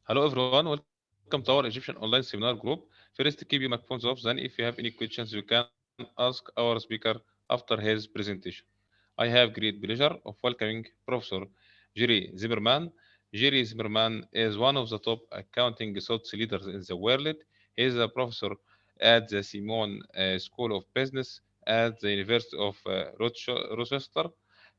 Hello everyone, welcome to our Egyptian online seminar group. First, keep your microphones off. Then, if you have any questions, you can ask our speaker after his presentation. I have great pleasure of welcoming Professor Jerry Zimmerman. Jerry Zimmerman is one of the top accounting thought leaders in the world. He is a professor at the Simon School of Business at the University of Rochester,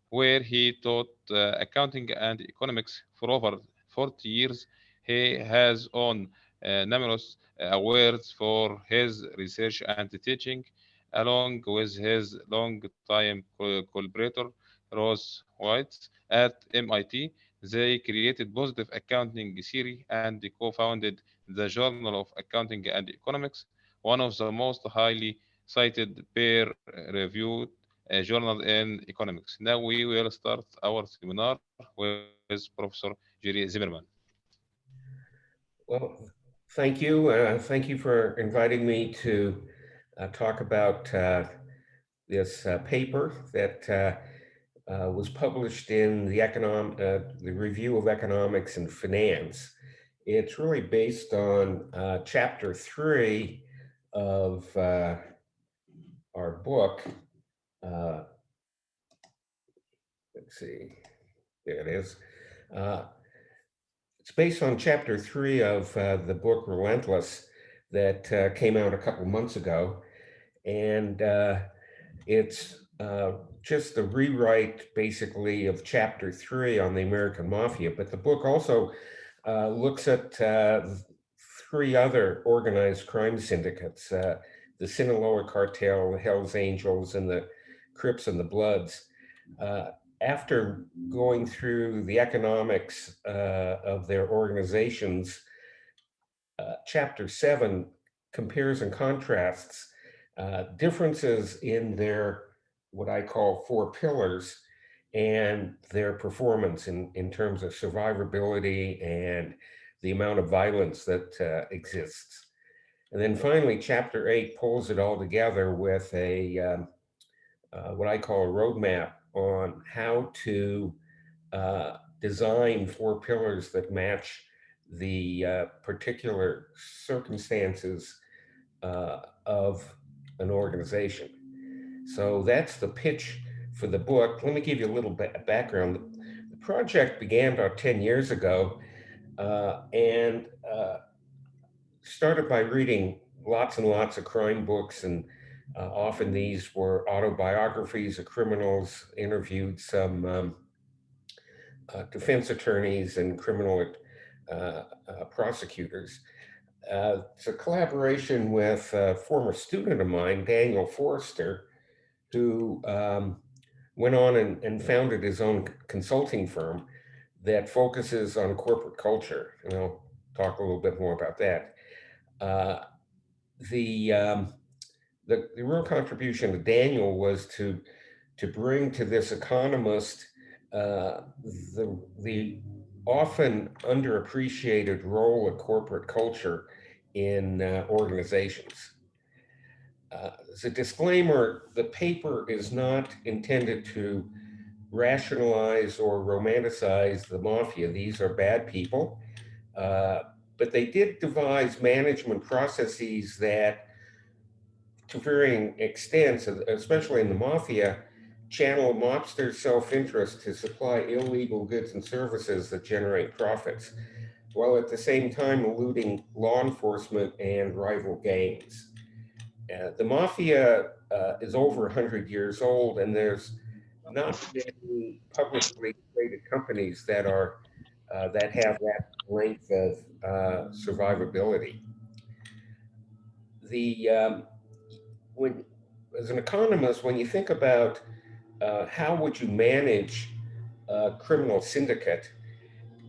where he taught accounting and economics for over 40 years. He has won numerous awards for his research and teaching, along with his long-time collaborator, Rose White, at MIT. They created Positive Accounting Theory and co-founded the Journal of Accounting and Economics, one of the most highly cited peer-reviewed journal in economics. Now we will start our seminar with Professor Jerry Zimmerman. Well, thank you. Thank you for inviting me to talk about this paper that was published in the Review of Economics and Finance. It's really based on chapter 3 of our book. Uh, let's see, there it is. Uh, It's based on chapter 3 of the book Relentless that came out a couple months ago. And it's just a rewrite, basically, of chapter 3 on the American Mafia. But the book also looks at three other organized crime syndicates, the Sinaloa cartel, the Hells Angels, and the Crips and the Bloods. Uh, After going through the economics of their organizations, chapter 7 compares and contrasts differences in their, what I call, four pillars, and their performance in terms of survivability and the amount of violence that exists. And then finally, chapter 8 pulls it all together with what I call a roadmap on how to design four pillars that match the particular circumstances of an organization. So that's the pitch for the book. Let me give you a little background. The project began about 10 years ago and started by reading lots and lots of crime books, and often these were autobiographies of criminals. Interviewed some defense attorneys and criminal prosecutors. It's a collaboration with a former student of mine, Daniel Forrester, who went on and founded his own consulting firm that focuses on corporate culture. And I'll talk a little bit more about that. Uh, the, um, the real contribution to Daniel was to bring to this economist the often underappreciated role of corporate culture in organizations. As a disclaimer, the paper is not intended to rationalize or romanticize the mafia. These are bad people. Uh, but they did devise management processes that, to varying extents, especially in the mafia, channel mobster self-interest to supply illegal goods and services that generate profits, while at the same time eluding law enforcement and rival gangs. The mafia is over 100 years old, and there's not many publicly traded companies that have that length of survivability. The when As an economist, when you think about how would you manage a criminal syndicate,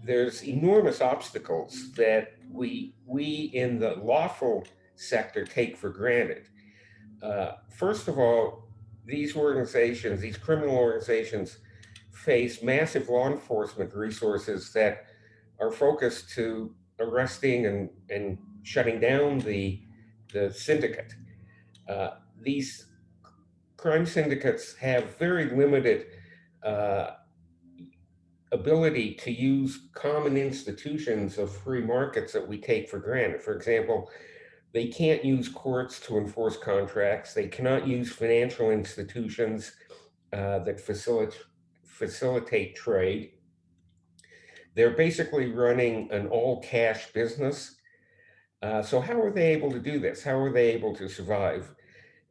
there's enormous obstacles that we in the lawful sector take for granted. First of all, these criminal organizations, face massive law enforcement resources that are focused to arresting and shutting down the syndicate. These crime syndicates have very limited uh, ability to use common institutions of free markets that we take for granted. For example, they can't use courts to enforce contracts. They cannot use financial institutions that facilitate trade. They're basically running an all cash business. So, how are they able to do this? How are they able to survive?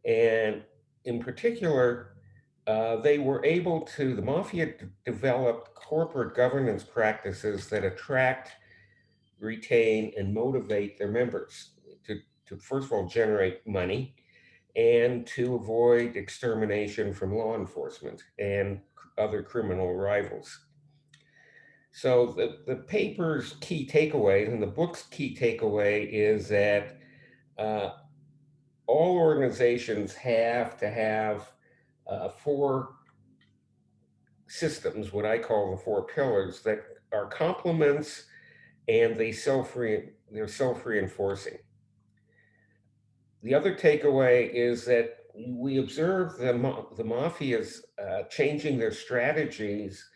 And in particular, the mafia developed corporate governance practices that attract, retain, and motivate their members to first of all, generate money and to avoid extermination from law enforcement and other criminal rivals. So the paper's key takeaway and the book's key takeaway is that uh, all organizations have to have four systems, what I call the four pillars, that are complements and they're self-reinforcing. The other takeaway is that we observe the mafias changing their strategies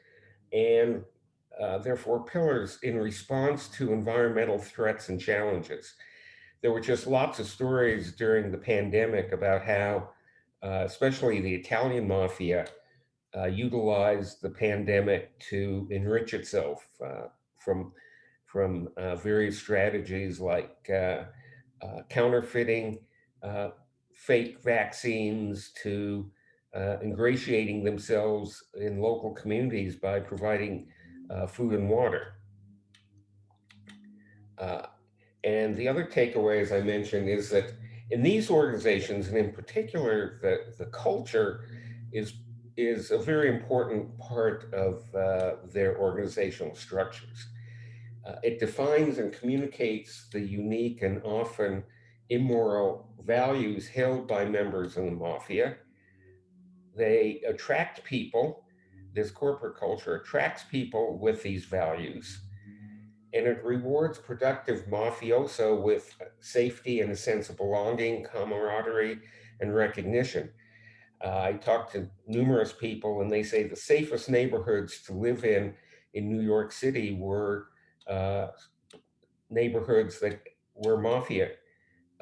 and therefore pillars in response to environmental threats and challenges. There were just lots of stories during the pandemic about how, especially the Italian mafia, utilized the pandemic to enrich itself from various strategies like counterfeiting uh, fake vaccines to ingratiating themselves in local communities by providing food and water. Uh, and the other takeaway, as I mentioned, is that in these organizations, and in particular, the culture is is a very important part of their organizational structures. It defines and communicates the unique and often immoral values held by members of the mafia. They attract people, this corporate culture attracts people with these values, and it rewards productive mafioso with safety and a sense of belonging, camaraderie, and recognition. I talked to numerous people, and they say the safest neighborhoods to live in New York City were uh, neighborhoods that where mafia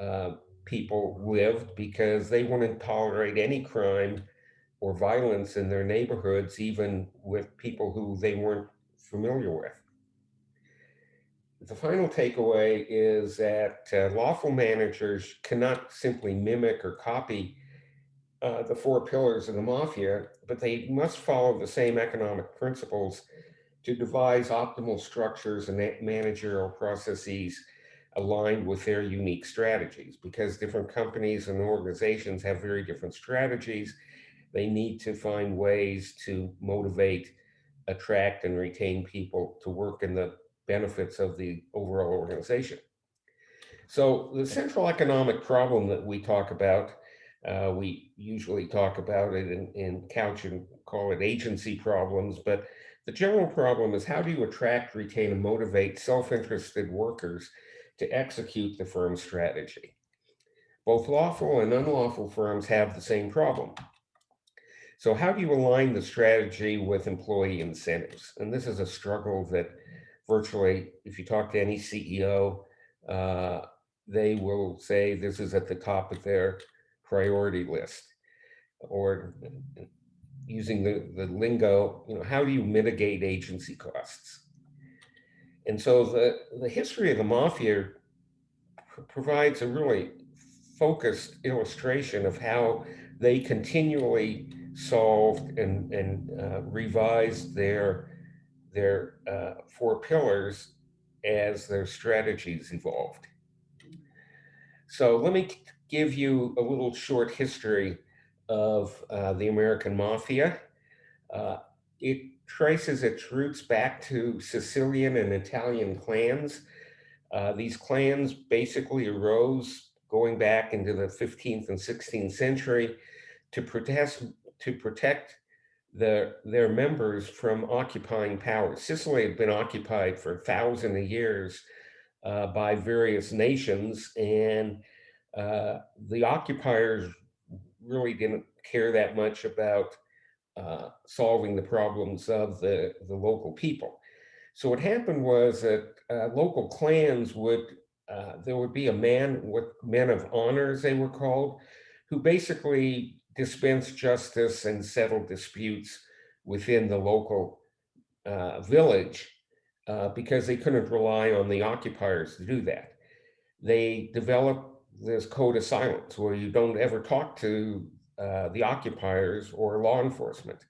uh, people lived because they wouldn't tolerate any crime or violence in their neighborhoods, even with people who they weren't familiar with. The final takeaway is that lawful managers cannot simply mimic or copy the four pillars of the mafia, but they must follow the same economic principles to devise optimal structures and managerial processes aligned with their unique strategies. Because different companies and organizations have very different strategies, they need to find ways to motivate, attract, and retain people to work in the benefits of the overall organization. So the central economic problem that we talk about, we usually talk about it in couch and call it agency problems, but the general problem is how do you attract, retain, and motivate self-interested workers to execute the firm's strategy? Both lawful and unlawful firms have the same problem. So how do you align the strategy with employee incentives? And this is a struggle that virtually, if you talk to any CEO, uh, they will say this is at the top of their priority list. Or using the lingo, how do you mitigate agency costs? And so the history of the mafia provides a really focused illustration of how they continually solved and revised their four pillars as their strategies evolved. So let me give you a little short history of the American Mafia. Uh, it traces its roots back to Sicilian and Italian clans. These clans basically arose going back into the 15th and 16th century to protect their members from occupying powers. Sicily had been occupied for thousands of years by various nations, and the occupiers really didn't care that much about solving the problems of the local people. So what happened was that local clans there would be a man, what men of honor, as they were called, who basically dispensed justice and settled disputes within the local village because they couldn't rely on the occupiers to do that. They developed this code of silence where you don't ever talk to the occupiers or law enforcement.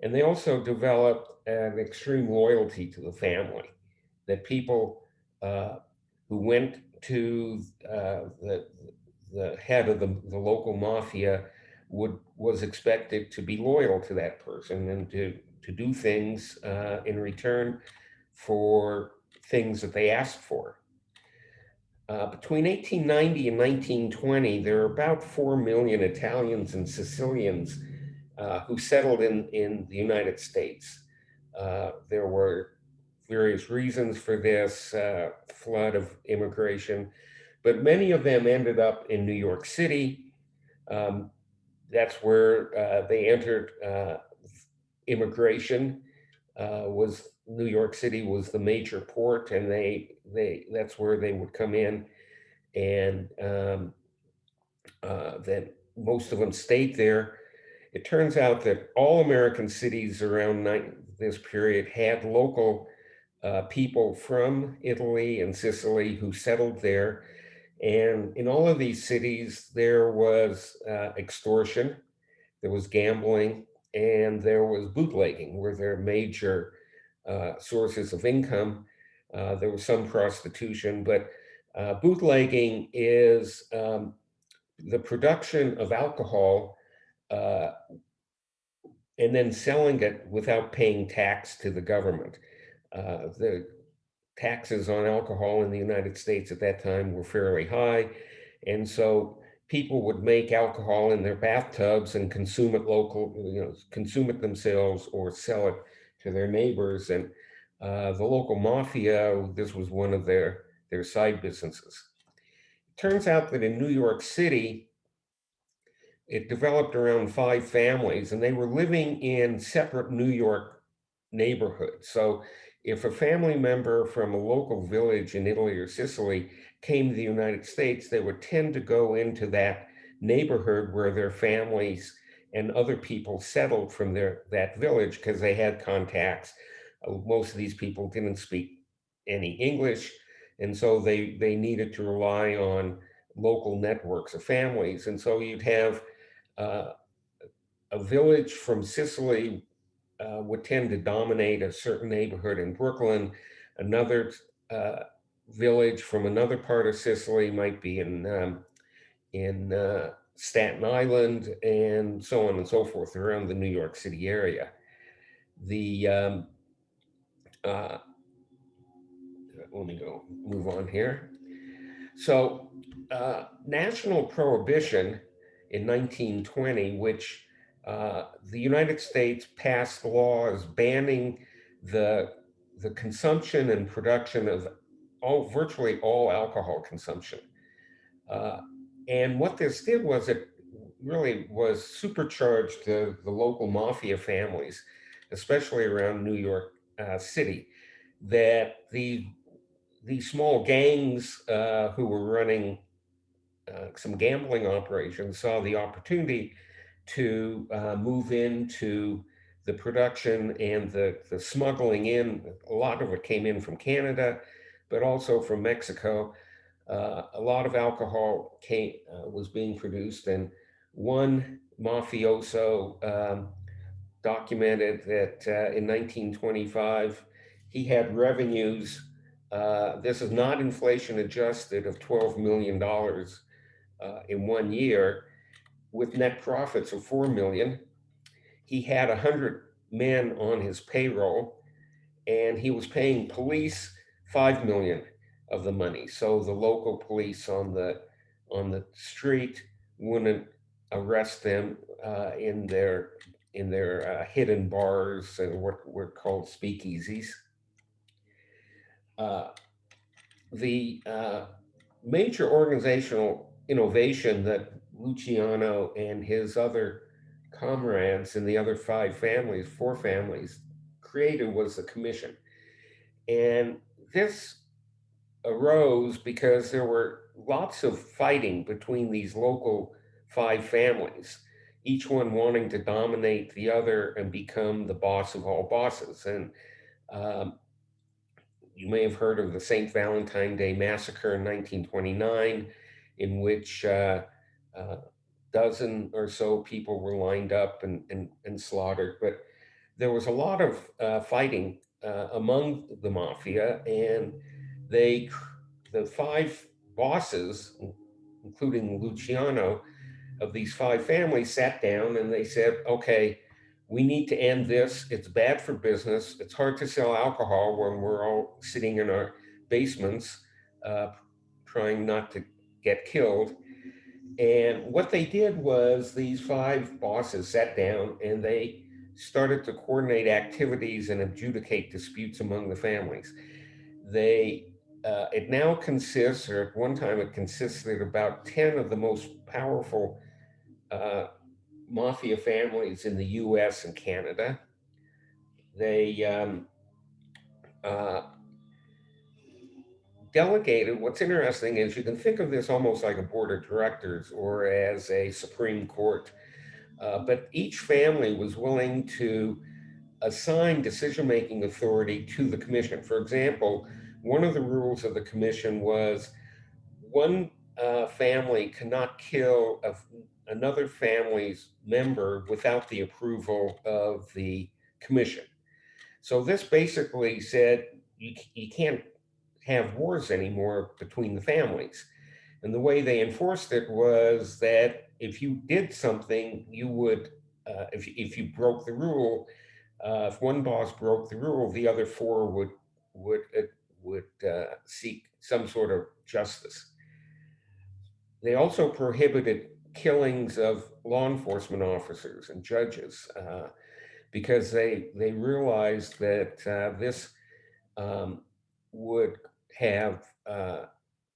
And they also developed an extreme loyalty to the family, that people uh, who went to the head of the local mafia was expected to be loyal to that person and to do things in return for things that they asked for. Between 1890 and 1920, there were about 4 million Italians and Sicilians who settled in the United States. There were various reasons for this flood of immigration, but many of them ended up in New York City. Um, that's where they entered immigration. Was New York City was the major port, and they that's where they would come in, and then most of them stayed there. It turns out that all American cities around this period had local people from Italy and Sicily who settled there. And in all of these cities, there was extortion, there was gambling, and there was bootlegging, were their major sources of income. There was some prostitution, but bootlegging is the production of alcohol uh, and then selling it without paying tax to the government. The taxes on alcohol in the United States at that time were fairly high, and so people would make alcohol in their bathtubs and consume it consume it themselves or sell it to their neighbors. And the local mafia, this was one of their side businesses. It turns out that in New York City, it developed around five families, and they were living in separate New York neighborhoods. So, if a family member from a local village in Italy or Sicily came to the United States, they would tend to go into that neighborhood where their families and other people settled from that village because they had contacts. Most of these people didn't speak any English, and so they needed to rely on local networks of families. And so you'd have uh, a village from Sicily would tend to dominate a certain neighborhood in Brooklyn. Another uh, village from another part of Sicily might be in Staten Island, and so on and so forth around the New York City area. The uh, Let me go move on here. So, national prohibition in 1920, which the United States passed laws banning the the consumption and production of virtually all alcohol consumption. Uh, and what this did was it really was supercharged the local mafia families, especially around New York City, that these small gangs who were running some gambling operations saw the opportunity to move into the production and the smuggling in. A lot of it came in from Canada, but also from Mexico. A lot of alcohol was being produced, and one mafioso documented that in 1925 he had revenues. This is not inflation adjusted of $12 million in 1 year, with net profits of 4 million. He had 100 men on his payroll, and he was paying police 5 million of the money. So the local police on the street wouldn't arrest them in their hidden bars and what were called speakeasies. Uh, the major organizational innovation that Luciano and his other comrades in the other four families, created was the commission. And this arose because there were lots of fighting between these local five families, each one wanting to dominate the other and become the boss of all bosses. And um, you may have heard of the St. Valentine Day Massacre in 1929, in which a dozen or so people were lined up and slaughtered. But there was a lot of fighting among the mafia, and they, the five bosses, including Luciano, of these five families sat down and they said, okay, we need to end this. It's bad for business. It's hard to sell alcohol when we're all sitting in our basements uh, trying not to get killed. And what they did was these five bosses sat down and they started to coordinate activities and adjudicate disputes among the families. They it now consists, or at one time it consisted of about 10 of the most powerful uh, mafia families in the US and Canada. They uh, delegated. What's interesting is you can think of this almost like a board of directors or as a Supreme Court, but each family was willing to assign decision making authority to the commission. For example, one of the rules of the commission was one family cannot kill another family's member without the approval of the commission. So this basically said you can't have wars anymore between the families. And the way they enforced it was that if you did something, you would, if you broke the rule, if one boss broke the rule, the other four would seek some sort of justice. They also prohibited killings of law enforcement officers and judges because they realized that this um, would have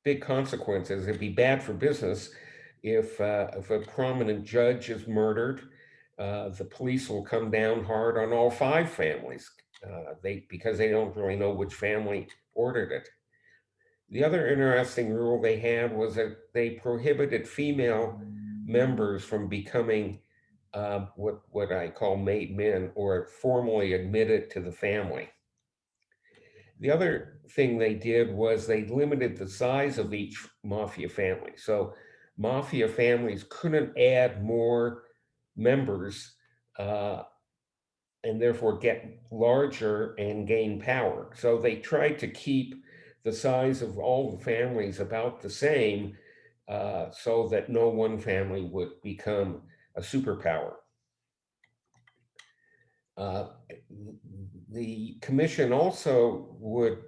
big consequences. It'd be bad for business if a prominent judge is murdered. The police will come down hard on all five families. Because they don't really know which family ordered it. The other interesting rule they had was that they prohibited female members from becoming what I call made men or formally admitted to the family. The other thing they did was they limited the size of each mafia family. So mafia families couldn't add more members uh, and therefore get larger and gain power. So they tried to keep the size of all the families about the same so that no one family would become a superpower. Uh, the commission also would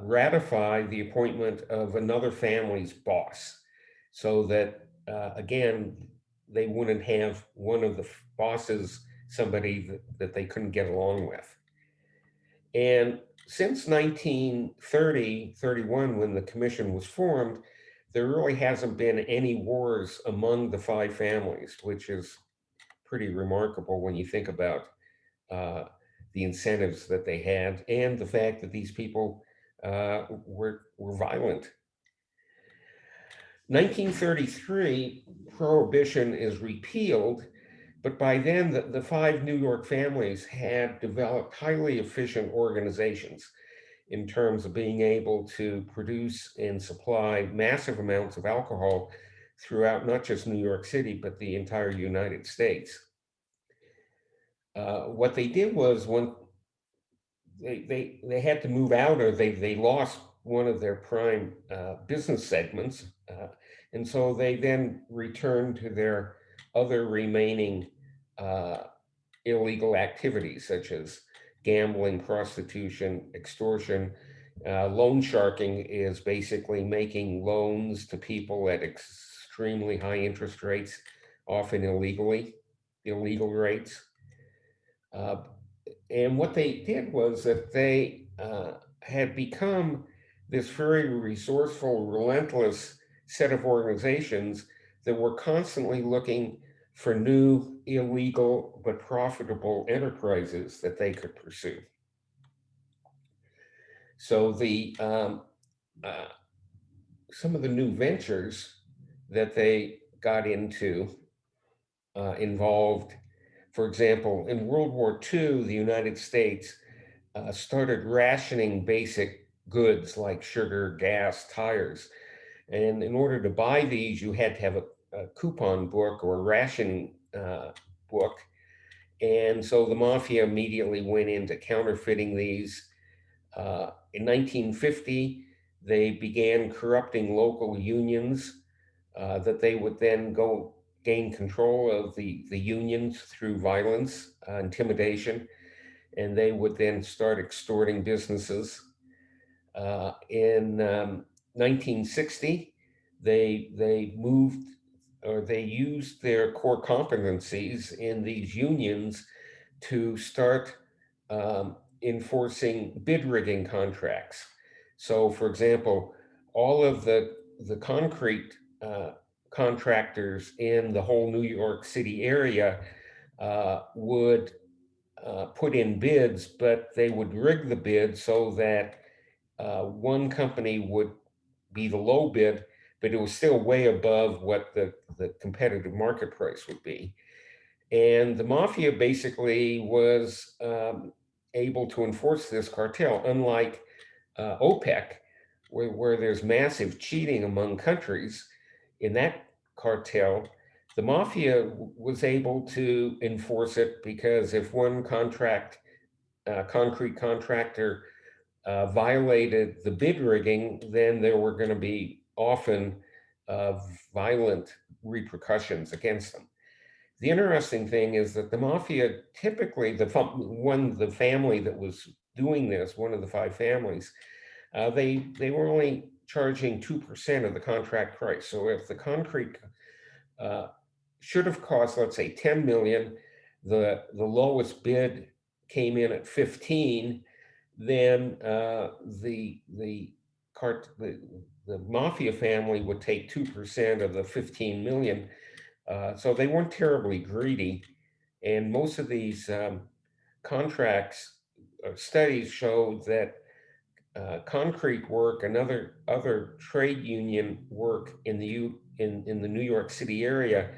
ratify the appointment of another family's boss so that, again, they wouldn't have one of the bosses somebody that they couldn't get along with. And since 1930, 31, when the commission was formed, there really hasn't been any wars among the five families, which is pretty remarkable when you think about uh, the incentives that they had and the fact that these people were violent. 1933, Prohibition is repealed, but by then the five New York families had developed highly efficient organizations in terms of being able to produce and supply massive amounts of alcohol throughout not just New York City, but the entire United States. What they did was when they had to move out or they lost one of their prime business segments. And so they then returned to their other remaining uh, illegal activities, such as gambling, prostitution, extortion. Loan sharking is basically making loans to people at extremely high interest rates, often illegal rates. Uh, and what they did was that they had become this very resourceful, relentless set of organizations that were constantly looking for new illegal but profitable enterprises that they could pursue. So uh, some of the new ventures that they got into involved, for example, in World War II, the United States started rationing basic goods like sugar, gas, tires. And in order to buy these, you had to have a coupon book or a ration book. And so the mafia immediately went into counterfeiting these. In 1950, they began corrupting local unions that they would then go gain control of the unions through violence, intimidation, and they would then start extorting businesses. In 1960, they moved or they used their core competencies in these unions to start enforcing bid rigging contracts. So, for example, all of the concrete contractors in the whole New York City area would put in bids, but they would rig the bid so that one company would be the low bid, but it was still way above what the competitive market price would be. And the mafia basically was able to enforce this cartel, unlike OPEC, where there's massive cheating among countries. In that cartel, the mafia was able to enforce it because if one concrete contractor violated the bid rigging, then there were going to be often uh, violent repercussions against them. The interesting thing is that the mafia typically, the family that was doing this, one of the five families, they were only charging 2% of the contract price. So if the concrete uh, should have cost, let's say, 10 million, the lowest bid came in at 15, then the mafia family would take 2% of the 15 million. So they weren't terribly greedy, and most of these contracts studies showed that concrete work and other trade union work in the New York City area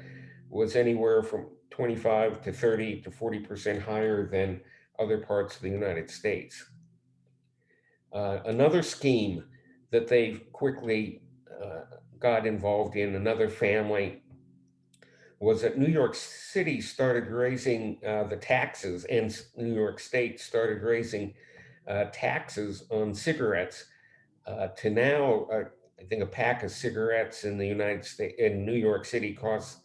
was anywhere from 25 to 30 to 40% higher than other parts of the United States. Another scheme that they quickly uh, got involved in, another family, was that New York City started raising the taxes, and New York State started raising taxes on cigarettes to now, I think a pack of cigarettes in the United States, in New York City, costs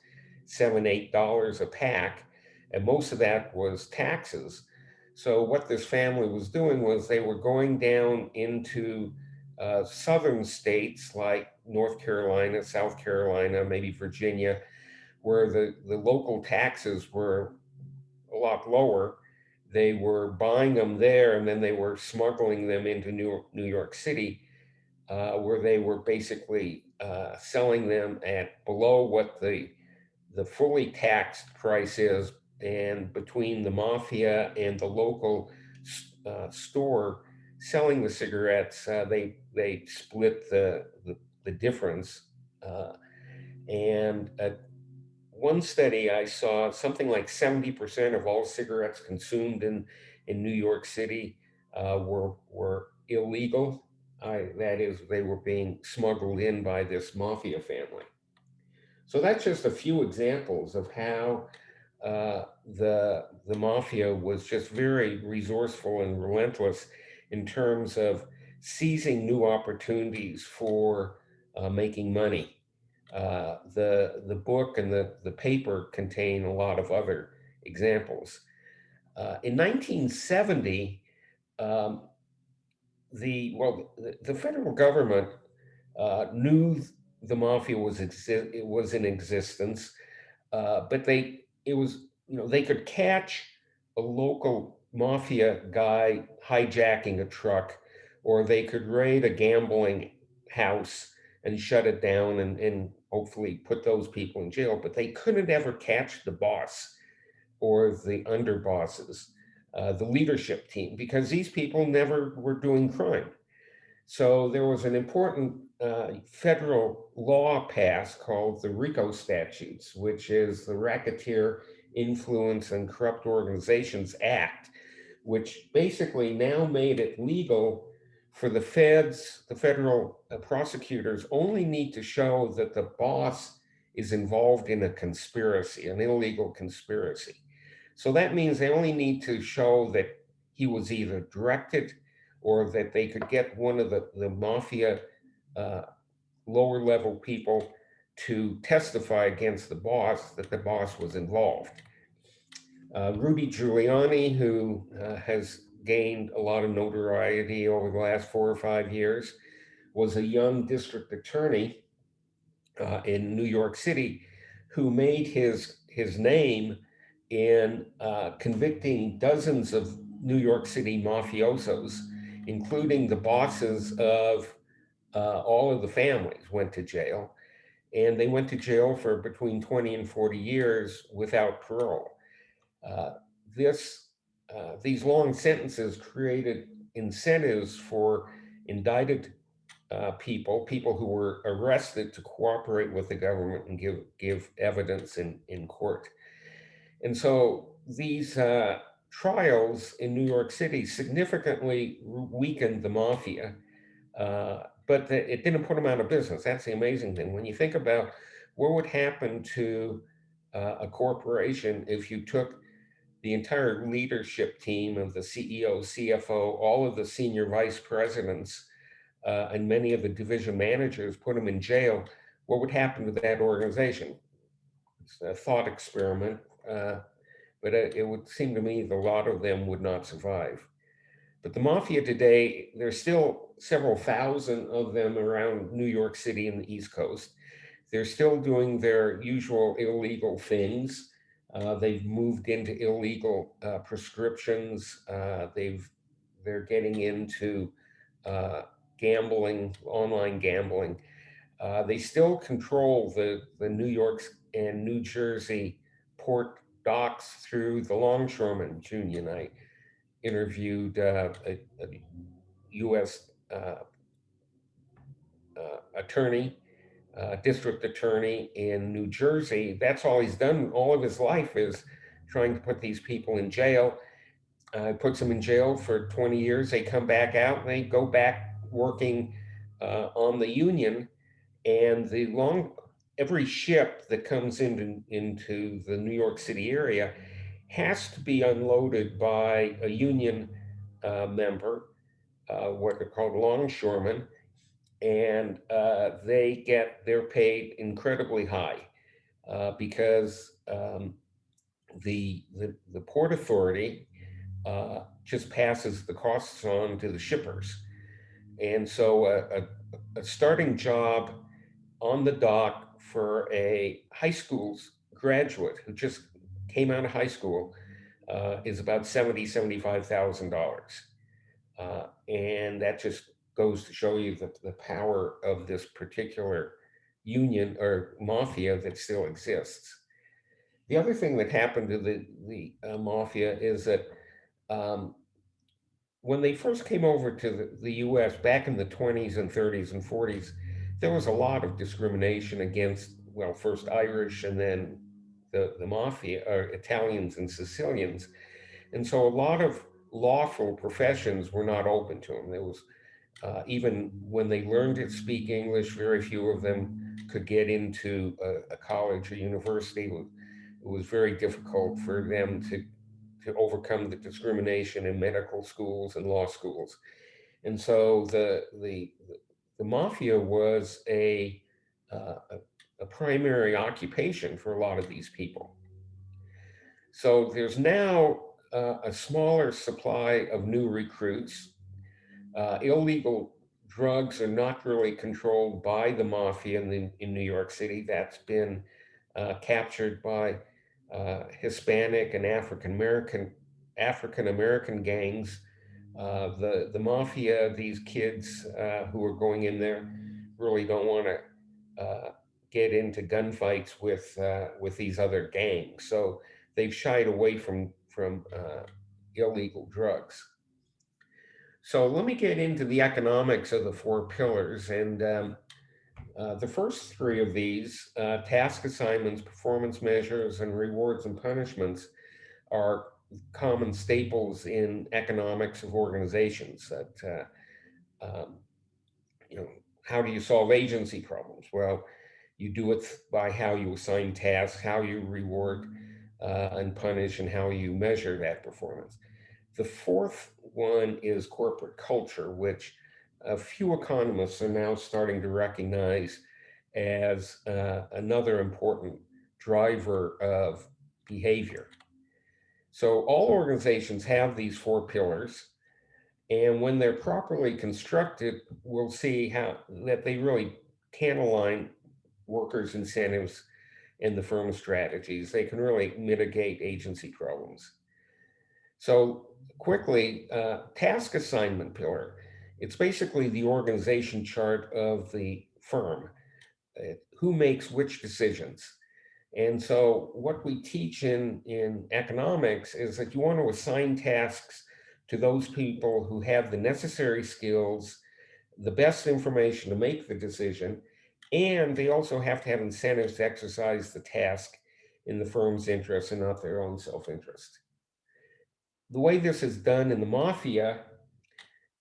$7, $8 a pack, and most of that was taxes. So what this family was doing was they were going down into southern states like North Carolina, South Carolina, maybe Virginia, where the local taxes were a lot lower. They were buying them there and then they were smuggling them into New York City, where they were basically selling them at below what the fully taxed price is. And between the mafia and the local store selling the cigarettes, they split the difference. And one study I saw, something like 70% of all cigarettes consumed in New York City were illegal. That is, they were being smuggled in by this mafia family. So that's just a few examples of how the mafia was just very resourceful and relentless in terms of seizing new opportunities for making money. The book and the paper contain a lot of other examples. In 1970, um, the federal government knew the mafia it was in existence, but they could catch a local mafia guy hijacking a truck, or they could raid a gambling house and shut it down and hopefully put those people in jail, but they couldn't ever catch the boss or the underbosses, the leadership team, because these people never were doing crime. So there was an important federal law passed called the RICO statutes, which is the Racketeer Influence and Corrupt Organizations Act, which basically now made it legal for the feds, the federal prosecutors only need to show that the boss is involved in a conspiracy, an illegal conspiracy. So that means they only need to show that he was either directed or that they could get one of the mafia uh, lower level people to testify against the boss that the boss was involved. Rudy Giuliani, who has gained a lot of notoriety over the last 4 or 5 years, was a young district attorney in New York City who made his name in convicting dozens of New York City mafiosos, including the bosses of all of the families went to jail, and they went to jail for between 20 and 40 years without parole. Uh, this These long sentences created incentives for indicted people who were arrested to cooperate with the government and give evidence in court. And so these trials in New York City significantly weakened the mafia, but it didn't put them out of business. That's the amazing thing. When you think about what would happen to a corporation if you took the entire leadership team of the CEO, CFO, all of the senior vice presidents, and many of the division managers, put them in jail, what would happen to that organization? It's a thought experiment, but it would seem to me that a lot of them would not survive. But the mafia today, there's still several thousand of them around New York City and the East Coast. They're still doing their usual illegal things. They've moved into illegal prescriptions. They're getting into uh, gambling, online gambling. They still control the New York and New Jersey port docks through the longshoremen's union. I interviewed a U.S. Attorney, district attorney in New Jersey. That's all he's done all of his life is trying to put these people in jail. Puts them in jail for 20 years. They come back out and they go back working on the union. And every ship that comes into the New York City area has to be unloaded by a union member, what they're called longshoremen, and they're paid incredibly high because the port authority just passes the costs on to the shippers, and so a starting job on the dock for a high school graduate who just came out of high school is about $75,000. And that just goes to show you the power of this particular union or mafia that still exists. The other thing that happened to the mafia is that um, when they first came over to the US back in the 20s and 30s and 40s, there was a lot of discrimination against, well, first Irish and then the mafia, or Italians and Sicilians. And so a lot of lawful professions were not open to them. There was, even when they learned to speak English, very few of them could get into a college or university. It was very difficult for them to overcome the discrimination in medical schools and law schools. And so the mafia was a primary occupation for a lot of these people. So there's now a smaller supply of new recruits. Illegal drugs are not really controlled by the mafia in New York City. That's been captured by Hispanic and African American gangs. The mafia, these kids who are going in there, really don't want to get into gunfights with these other gangs. So they've shied away from illegal drugs. So let me get into the economics of the four pillars. And the first three of these, task assignments, performance measures, and rewards and punishments, are common staples in economics of organizations. That um, you know, how do you solve agency problems? Well, you do it by how you assign tasks, how you reward and punish, and how you measure that performance. The fourth one is corporate culture, which a few economists are now starting to recognize as another important driver of behavior. So all organizations have these four pillars, and when they're properly constructed, we'll see how that they really can align workers' incentives and the firm's strategies. They can really mitigate agency problems. So quickly, task assignment pillar. It's basically the organization chart of the firm. Who makes which decisions? And so what we teach in economics is that you want to assign tasks to those people who have the necessary skills, the best information to make the decision, and they also have to have incentives to exercise the task in the firm's interest and not their own self-interest. The way this is done in the Mafia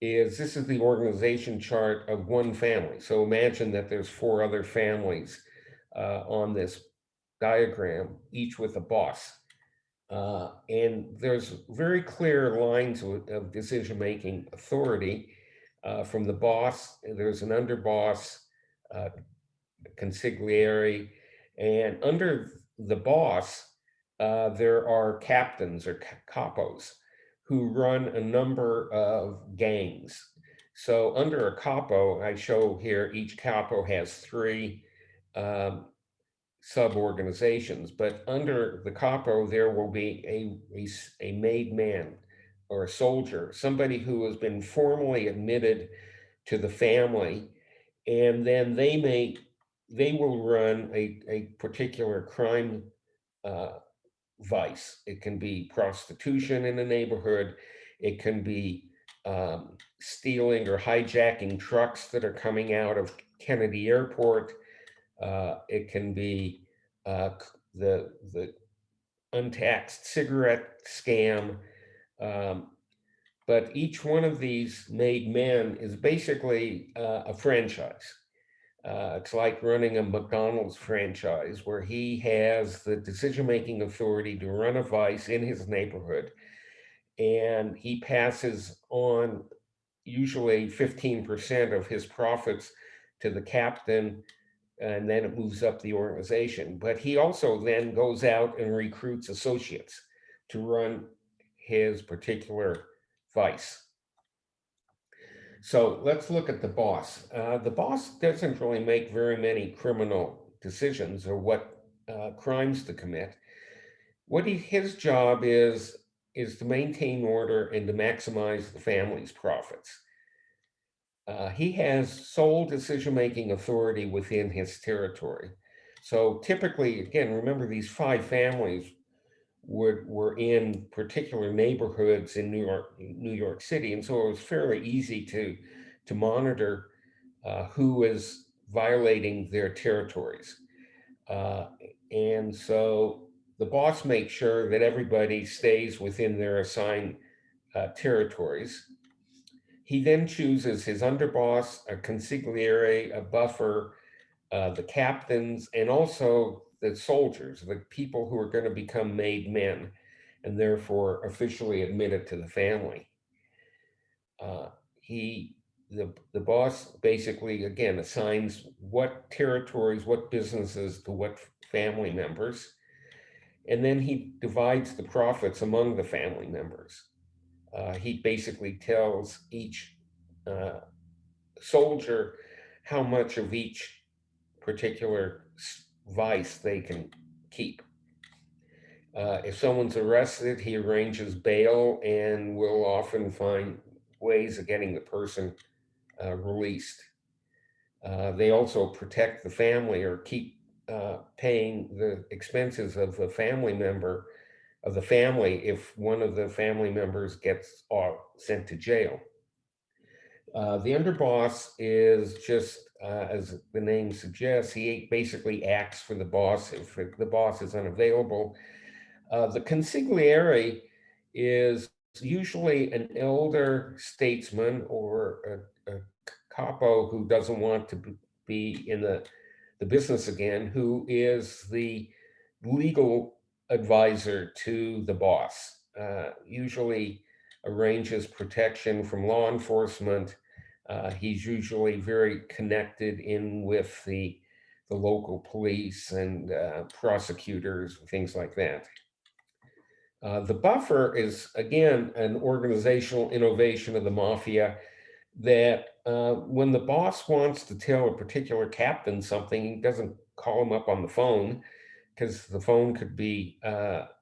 is this is the organization chart of one family. So imagine that there's four other families on this diagram, each with a boss. And there's very clear lines of decision-making authority from the boss. There's an underboss, uh, consigliere, and under the boss, there are captains or capos who run a number of gangs. So under a capo, I show here each capo has three um, sub-organizations, but under the capo, there will be a made man or a soldier, somebody who has been formally admitted to the family, and then they will run a particular crime uh, vice. It can be prostitution in a neighborhood. It can be stealing or hijacking trucks that are coming out of Kennedy Airport. It can be the untaxed cigarette scam. Um, but each one of these made men is basically a franchise. It's like running a McDonald's franchise where he has the decision-making authority to run a vice in his neighborhood, and he passes on usually 15% of his profits to the captain, and then it moves up the organization. But he also then goes out and recruits associates to run his particular vice. So let's look at the boss. The boss doesn't really make very many criminal decisions or what crimes to commit. His job is to maintain order and to maximize the family's profits. He has sole decision-making authority within his territory. So typically, again, remember these five families were in particular neighborhoods in New York City, and so it was fairly easy to monitor who is violating their territories. Uh, and so the boss makes sure that everybody stays within their assigned territories. He then chooses his underboss, a consigliere, a buffer, the captains, and also the soldiers, the people who are going to become made men and therefore officially admitted to the family. Uh, he, the boss basically, again, assigns what territories, what businesses to what family members, and then he divides the profits among the family members. He basically tells each uh, soldier how much of each particular vice they can keep. If someone's arrested, he arranges bail and will often find ways of getting the person released. They also protect the family or keep paying the expenses of a family member of the family if one of the family members gets sent to jail. The underboss is just, as the name suggests, he basically acts for the boss if the boss is unavailable. The consigliere is usually an elder statesman or a capo who doesn't want to be in the business again, who is the legal advisor to the boss, usually arranges protection from law enforcement. He's usually very connected in with the local police and prosecutors, things like that. The buffer is, again, an organizational innovation of the mafia that when the boss wants to tell a particular captain something, he doesn't call him up on the phone because the phone could be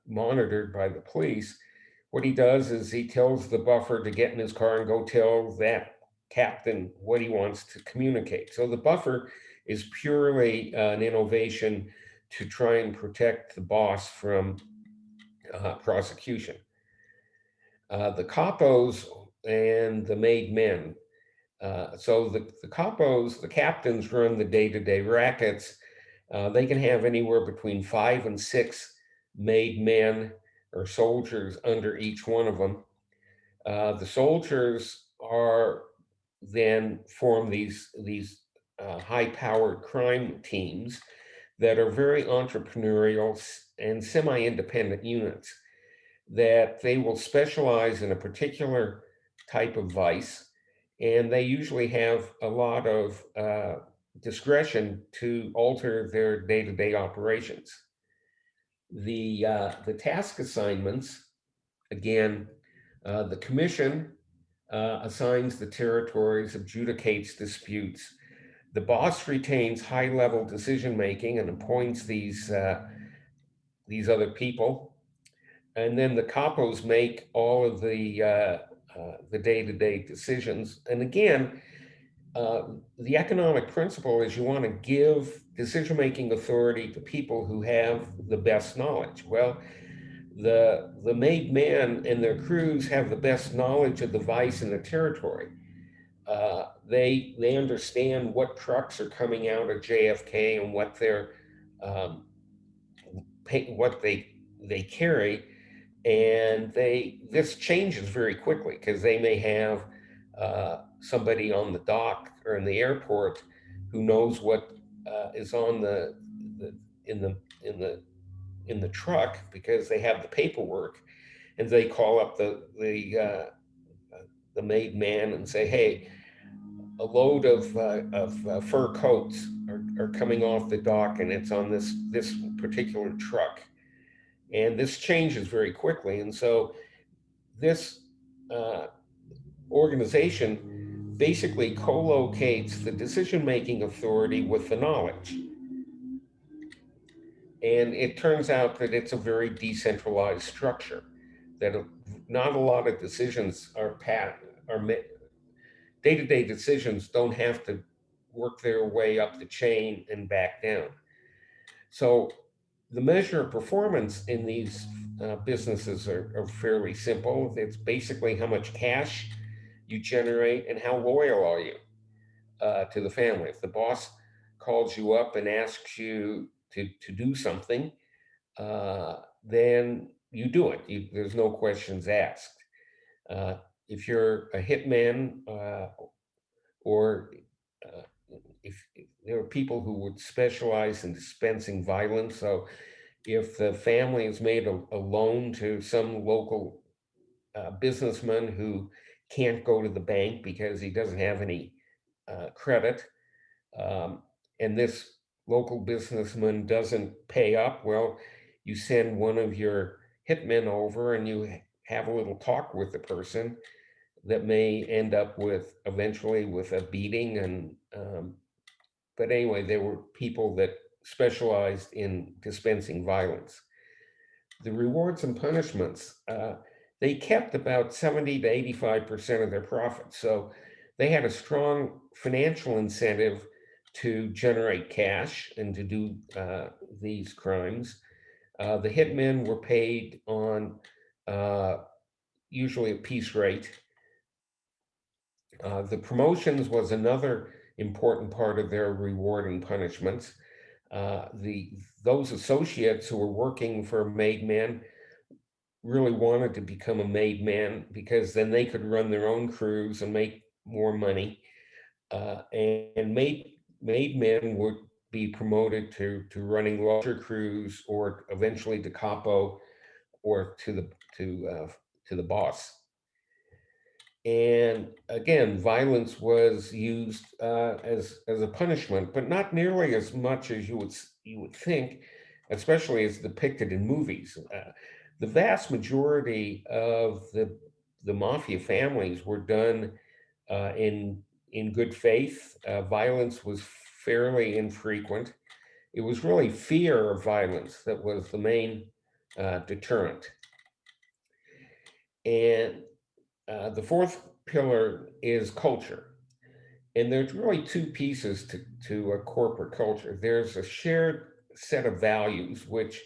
monitored by the police. What he does is he tells the buffer to get in his car and go tell that captain what he wants to communicate. So the buffer is purely an innovation to try and protect the boss from prosecution. The capos and the made men. So the capos, the captains run the day-to-day rackets. They can have anywhere between 5 and 6 made men or soldiers under each one of them. The soldiers are then form these high-powered crime teams that are very entrepreneurial and semi-independent units that they will specialize in a particular type of vice, and they usually have a lot of discretion to alter their day-to-day operations. The task assignments, again, the commission assigns the territories, adjudicates disputes. The boss retains high-level decision-making and appoints these other people, and then the capos make all of the day-to-day decisions. And again, uh, the economic principle is you want to give decision-making authority to people who have the best knowledge. Well, the made men and their crews have the best knowledge of the vice in the territory. They understand what trucks are coming out of JFK and what um, what they carry, and this changes very quickly because they may have somebody on the dock or in the airport who knows what is on the in the in the in the truck because they have the paperwork, and they call up the made man and say, "Hey, a load of fur coats are coming off the dock, and it's on this particular truck." And this changes very quickly, and so this uh, organization basically co-locates the decision-making authority with the knowledge. And it turns out that it's a very decentralized structure, that not a lot of decisions are day-to-day decisions don't have to work their way up the chain and back down. So the measure of performance in these businesses are fairly simple. It's basically how much cash you generate and how loyal are you to the family. If the boss calls you up and asks you to do something, then you do it. There's no questions asked. Uh, if you're a hitman or uh, if there are people who would specialize in dispensing violence, so if the family has made a loan to some local businessman who can't go to the bank because he doesn't have any credit, um, and this local businessman doesn't pay up, well, you send one of your hitmen over and you have a little talk with the person that may end up with eventually with a beating. And but anyway, there were people that specialized in dispensing violence. The rewards and punishments, they kept about 70 to 85% of their profits. So they had a strong financial incentive to generate cash and to do these crimes. The hitmen were paid on uh, usually a piece rate. The promotions was another important part of their reward and punishments. The Those associates who were working for a made man really wanted to become a made man because then they could run their own crews and make more money. And made men would be promoted to running larger crews or eventually to capo or to to the boss. And again, violence was used as a punishment, but not nearly as much as you would think, especially as depicted in movies. The vast majority of the mafia families were done in good faith. Violence was fairly infrequent. It was really fear of violence that was the main deterrent. And the fourth pillar is culture. And there's really two pieces to a corporate culture. There's a shared set of values, which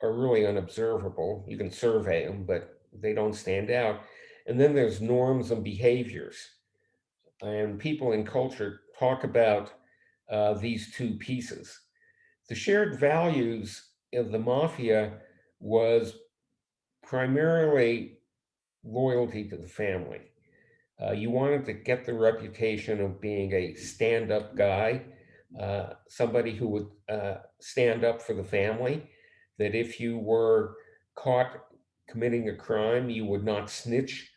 are really unobservable. You can survey them, but they don't stand out. And then there's norms and behaviors. And people in culture talk about these two pieces. The shared values of the mafia was primarily loyalty to the family. You wanted to get the reputation of being a stand up guy, somebody who would stand up for the family, that if you were caught committing a crime, you would not snitch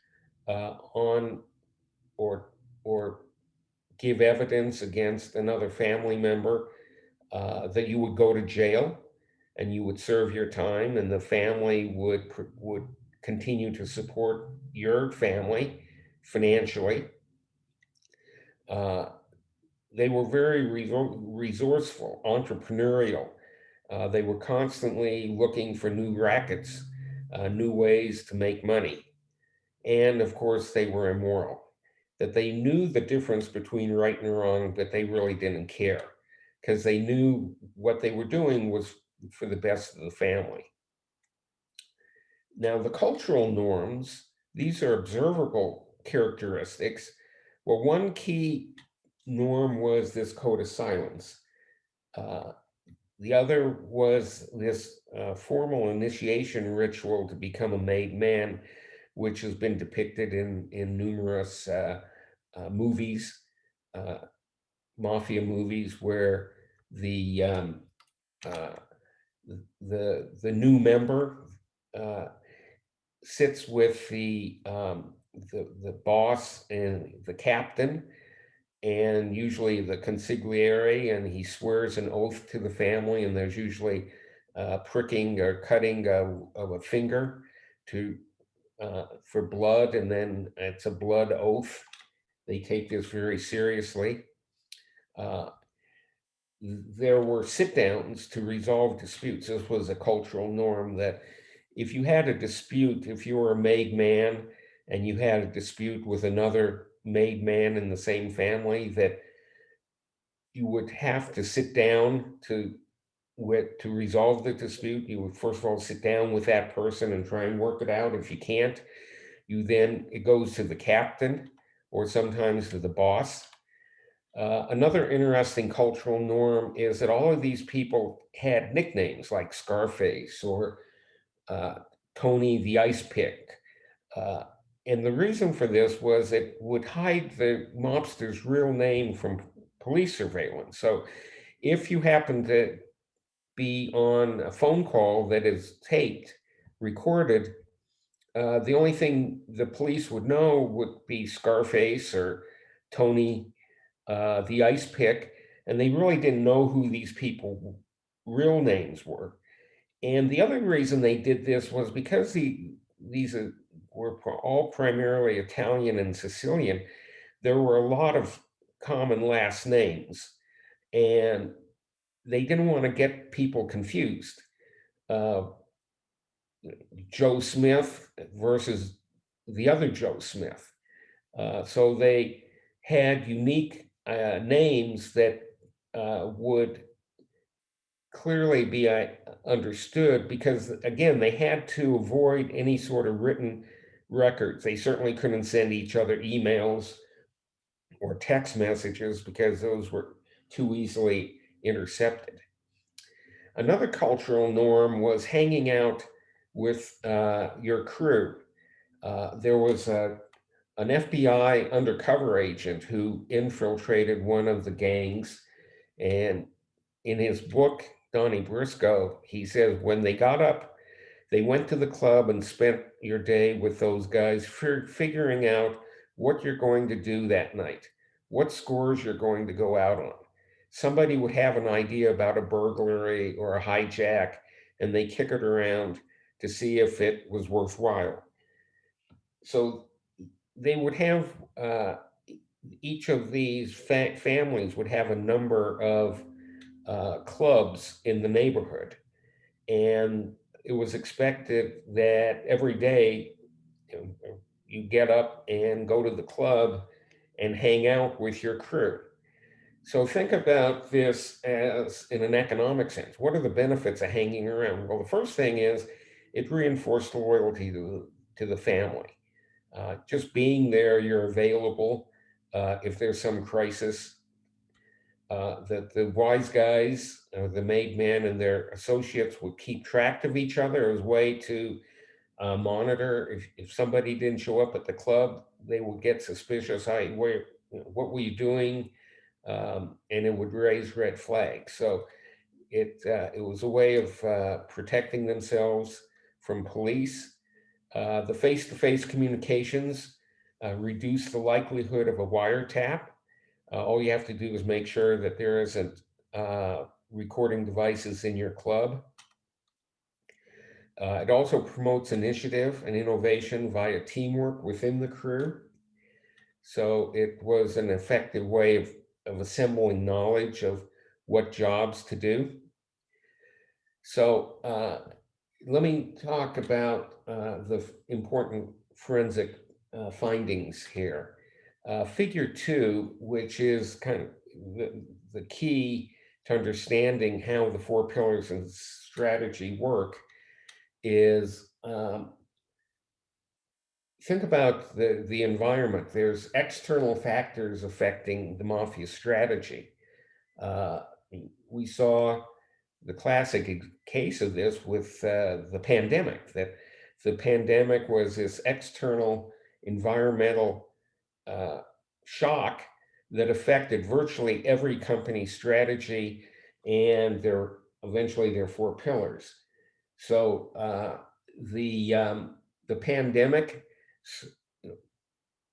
on or, or give evidence against another family member, that you would go to jail and you would serve your time, and the family would continue to support your family financially. Uh, they were very resourceful, entrepreneurial. They were constantly looking for new rackets, new ways to make money. And of course, they were immoral. That they knew the difference between right and wrong, but they really didn't care because they knew what they were doing was for the best of the family. Now, the cultural norms, these are observable characteristics. Well, one key norm was this code of silence. Uh, the other was this formal initiation ritual to become a made man, which has been depicted in numerous movies, uh, mafia movies, where the uh, the new member uh, sits with the boss and the captain, and usually the consigliere, and he swears an oath to the family, and there's usually pricking or cutting of a finger to for blood, and then it's a blood oath. They take this very seriously. Uh, there were sit downs to resolve disputes. This was a cultural norm that if you had a dispute, if you were a made man and you had a dispute with another made man in the same family, that you would have to sit down to resolve the dispute. You would first of all sit down with that person and try and work it out. If you can't, it goes to the captain or sometimes to the boss. Another interesting cultural norm is that all of these people had nicknames like Scarface or uh, Tony the Ice Pick. Uh, and the reason for this was it would hide the mobster's real name from police surveillance. So if you happen to be on a phone call that is taped, recorded, the only thing the police would know would be Scarface or Tony the Ice Pick, and they really didn't know who these people real names were. And the other reason they did this was because these were all primarily Italian and Sicilian. There were a lot of common last names, and they didn't want to get people confused. Uh, Joe Smith versus the other Joe Smith. So they had unique names that would clearly be understood because, again, they had to avoid any sort of written records. They certainly couldn't send each other emails or text messages because those were too easily intercepted. Another cultural norm was hanging out with your crew. There was an FBI undercover agent who infiltrated one of the gangs. And in his book, Donnie Briscoe, he says when they got up, they went to the club and spent your day with those guys, figuring out what you're going to do that night, what scores you're going to go out on. Somebody would have an idea about a burglary or a hijack, and they kick it around to see if it was worthwhile. So they would have each of these families would have a number of clubs in the neighborhood, and it was expected that every day you, know, you get up and go to the club and hang out with your crew. So think about this as in an economic sense. What are the benefits of hanging around? Well, the first thing is it reinforced loyalty to the family. Just being there, you're available if there's some crisis. That the wise guys, the made men and their associates would keep track of each other as a way to monitor. If somebody didn't show up at the club, they would get suspicious. Hey, what were you doing? And it would raise red flags. So it was a way of protecting themselves from police. The face-to-face communications reduce the likelihood of a wiretap. All you have to do is make sure that there isn't recording devices in your club. It also promotes initiative and innovation via teamwork within the crew. So it was an effective way of assembling knowledge of what jobs to do. So let me talk about the important forensic findings here. Figure 2, which is kind of the key to understanding how the 4 pillars of strategy work, is think about the environment. There's external factors affecting the mafia strategy. Uh, we saw the classic case of this with the pandemic, that the pandemic was this external environmental uh, shock that affected virtually every company's strategy and eventually their 4 pillars. So the pandemic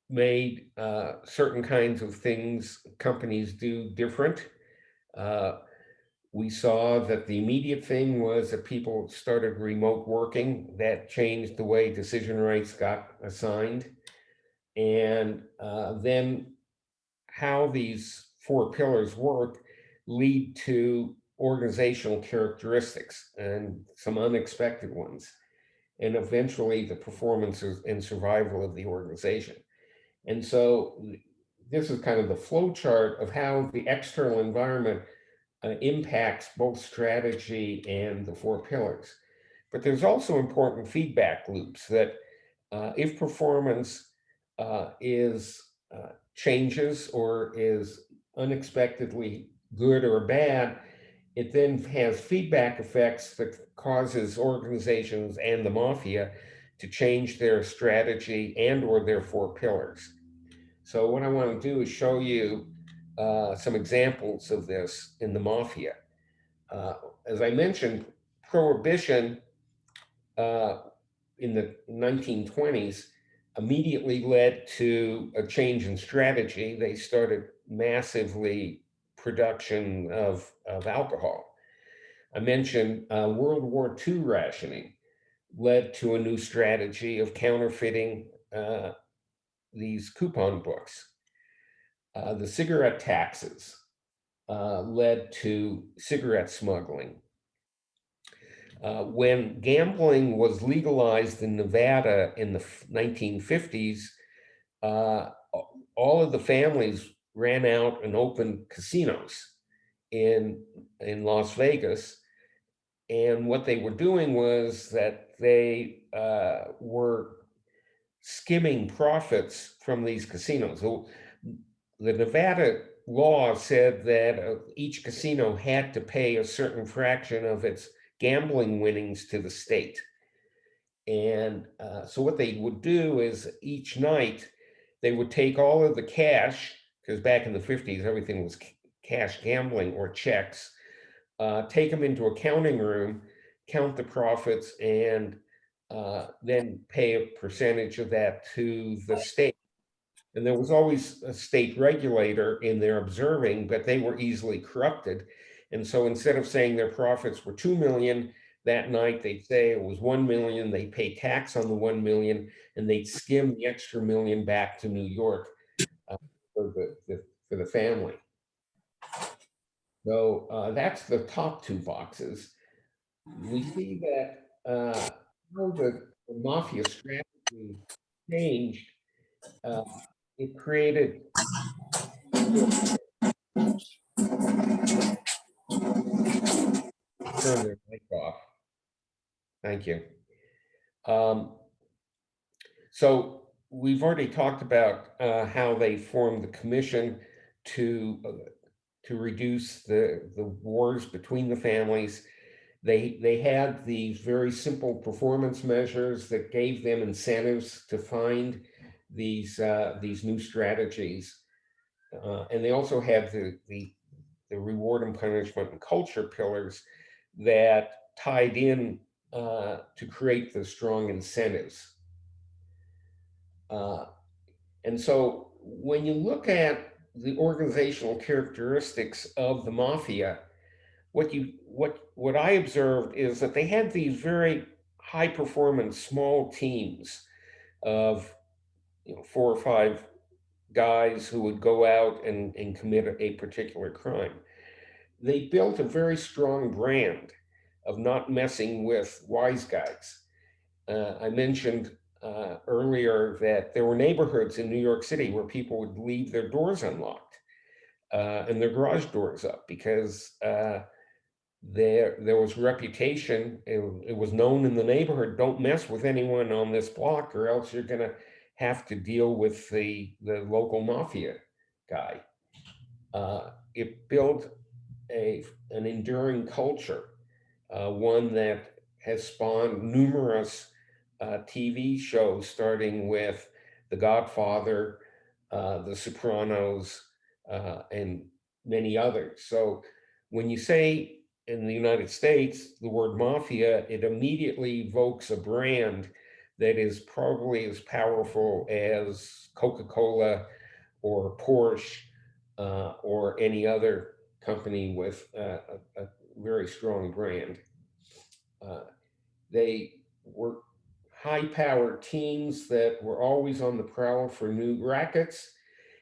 made certain kinds of things companies do different. Uh, we saw that the immediate thing was that people started remote working. That changed the way decision rights got assigned. And then how these 4 pillars work lead to organizational characteristics and some unexpected ones, and eventually the performance and survival of the organization. And so this is kind of the flow chart of how the external environment impacts both strategy and the 4 pillars. But there's also important feedback loops that if performance is changes or is unexpectedly good or bad, it then has feedback effects that causes organizations and the mafia to change their strategy and or their 4 pillars. So what I want to do is show you some examples of this in the mafia. Uh, as I mentioned, prohibition uh, in the 1920s immediately led to a change in strategy. They started massively production of alcohol. I mentioned World War II rationing led to a new strategy of counterfeiting these coupon books. The cigarette taxes led to cigarette smuggling. When gambling was legalized in Nevada in the 1950s, uh, all of the families ran out and opened casinos in Las Vegas. And what they were doing was that they were skimming profits from these casinos. So the Nevada law said that each casino had to pay a certain fraction of its gambling winnings to the state. And so what they would do is each night they would take all of the cash, because back in the 50s, everything was cash gambling or checks, take them into a counting room, count the profits, and then pay a percentage of that to the state. And there was always a state regulator in there observing, but they were easily corrupted. And so instead of saying their profits were 2 million that night, they'd say it was 1 million. They pay tax on the 1 million, and they'd skim the extra million back to New York for the family. So that's the top two boxes. We see that how the mafia strategy changed. It created. Turn their mic off. Thank you. So we've already talked about how they formed the commission to reduce the wars between the families. They had these very simple performance measures that gave them incentives to find these new strategies, and they also had the reward and punishment and culture pillars that tied in to create the strong incentives. And so when you look at the organizational characteristics of the mafia, what I observed is that they had these very high performance small teams of 4 or 5 guys who would go out and commit a particular crime. They built a very strong brand of not messing with wise guys. I mentioned earlier that there were neighborhoods in New York City where people would leave their doors unlocked and their garage doors up because there was reputation. It was known in the neighborhood, don't mess with anyone on this block or else you're going to have to deal with the local mafia guy. It built an enduring culture, one that has spawned numerous TV shows, starting with The Godfather, The Sopranos, and many others. So when you say in the United States the word mafia, it immediately evokes a brand that is probably as powerful as Coca-Cola or Porsche or any other company with a very strong brand. They were high-powered teams that were always on the prowl for new rackets.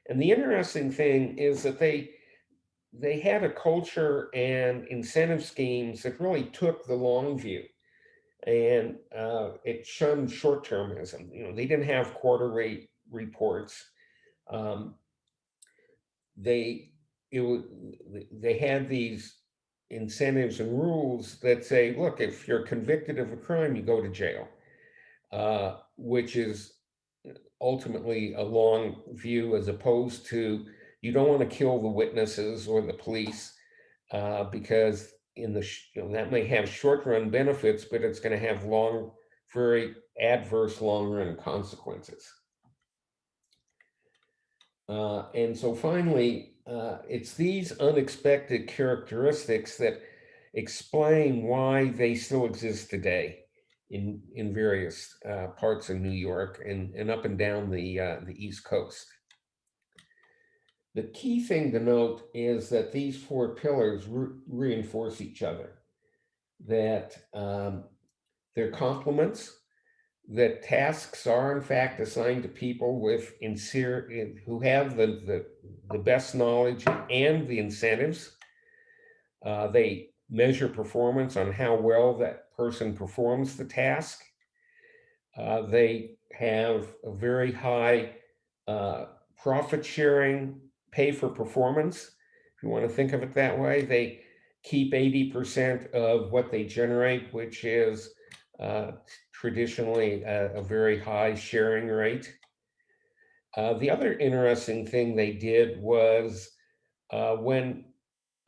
And the interesting thing is that they had a culture and incentive schemes that really took the long view, and it shunned short-termism. They didn't have quarterly reports. Um, they they had these incentives and rules that say, look, if you're convicted of a crime, you go to jail, which is ultimately a long view, as opposed to you don't want to kill the witnesses or the police because that may have short-run benefits, but it's going to have very adverse long-run consequences. And so finally, it's these unexpected characteristics that explain why they still exist today in various parts of New York and up and down the East Coast. The key thing to note is that these 4 pillars reinforce each other, that they're complements, that tasks are in fact assigned to people who have the best knowledge and the incentives. They measure performance on how well that person performs the task. They have a very high profit sharing, pay for performance. If you want to think of it that way. They keep 80% of what they generate, which is uh, traditionally a very high sharing rate. The other interesting thing they did was when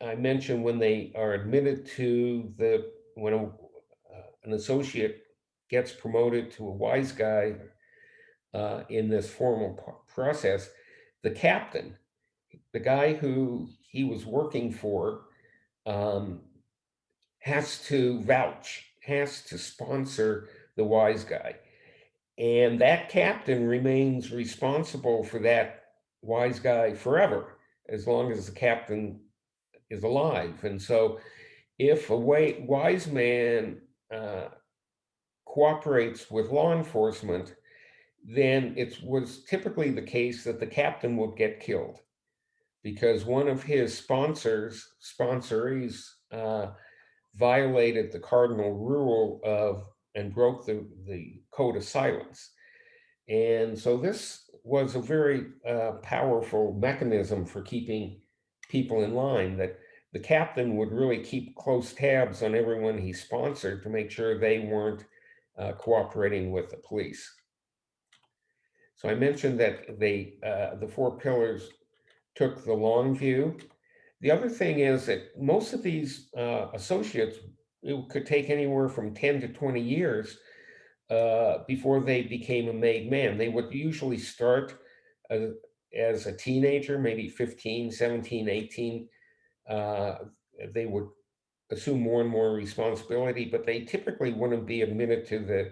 I mentioned when they are admitted to when an associate gets promoted to a wise guy in this formal process, the captain, the guy who he was working for, um, has to vouch, has to sponsor the wise guy. And that captain remains responsible for that wise guy forever, as long as the captain is alive. And so, if a wise man uh, cooperates with law enforcement, then it was typically the case that the captain would get killed because one of his sponsorees, violated the cardinal rule of and broke the code of silence. And so this was a very powerful mechanism for keeping people in line, that the captain would really keep close tabs on everyone he sponsored to make sure they weren't cooperating with the police. So I mentioned that the four pillars took the long view. The other thing is that most of these associates, it could take anywhere from 10 to 20 years before they became a made man. They would usually start uh, as a teenager, maybe 15, 17, 18. Uh, they would assume more and more responsibility, but they typically wouldn't be admitted to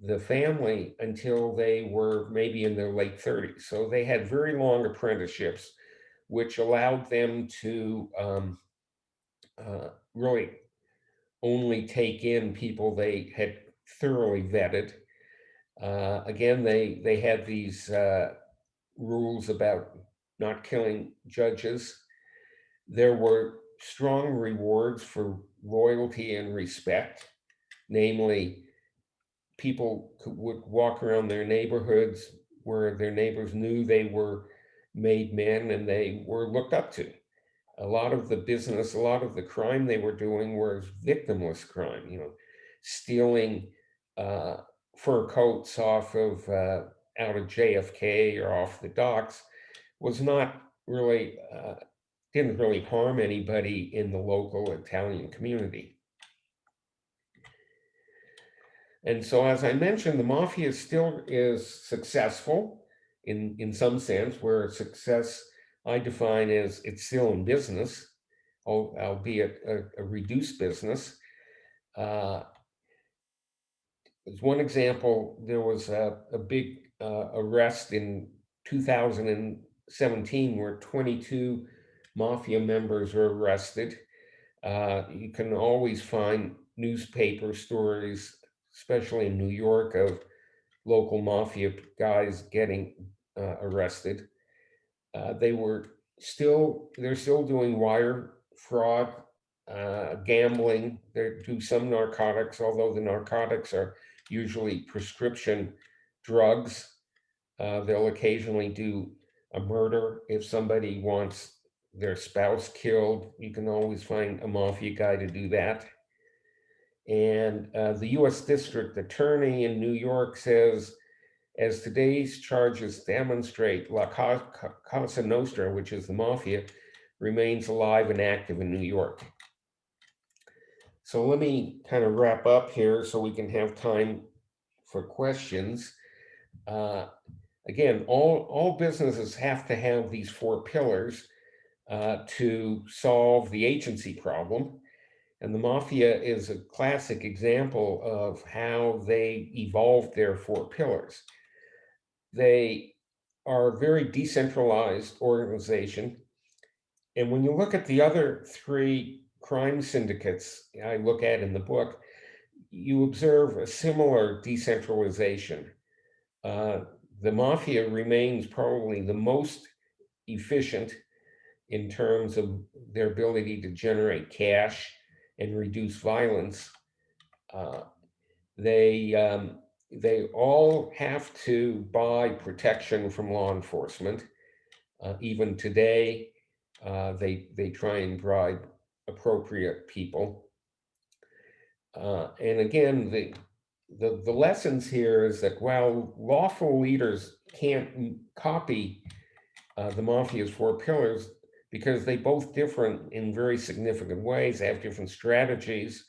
the family until they were maybe in their late 30s. So they had very long apprenticeships, which allowed them to really only take in people they had thoroughly vetted. Again, they had these rules about not killing judges. There were strong rewards for loyalty and respect, namely, people would walk around their neighborhoods where their neighbors knew they were made men and they were looked up to. A lot of the business, a lot of the crime they were doing was victimless crime, stealing uh, fur coats out of JFK or off the docks was not really, didn't really harm anybody in the local Italian community. And so, as I mentioned, the mafia still is successful in some sense, where success I define as it's still in business, albeit a reduced business. Uh, as one example, there was a big arrest in 2017 where 22 mafia members were arrested. You can always find newspaper stories, especially in New York, of local mafia guys getting arrested. They're still doing wire fraud, gambling. They do some narcotics, although the narcotics are usually prescription drugs. They'll occasionally do a murder if somebody wants their spouse killed. You can always find a mafia guy to do that. And the U.S. District Attorney in New York says, as today's charges demonstrate, La Cosa Nostra, which is the mafia, remains alive and active in New York. So let me kind of wrap up here so we can have time for questions. Uh, Again, all businesses have to have these four pillars to solve the agency problem. And the mafia is a classic example of how they evolved their four pillars. They are a very decentralized organization. And when you look at the other three crime syndicates I look at in the book, you observe a similar decentralization. Uh, the mafia remains probably the most efficient in terms of their ability to generate cash and reduce violence. Uh, they they all have to buy protection from law enforcement. Even today, They try and bribe appropriate people. And again, the lessons here is that while lawful leaders can't copy the mafia's four pillars, because they both differ in very significant ways, they have different strategies.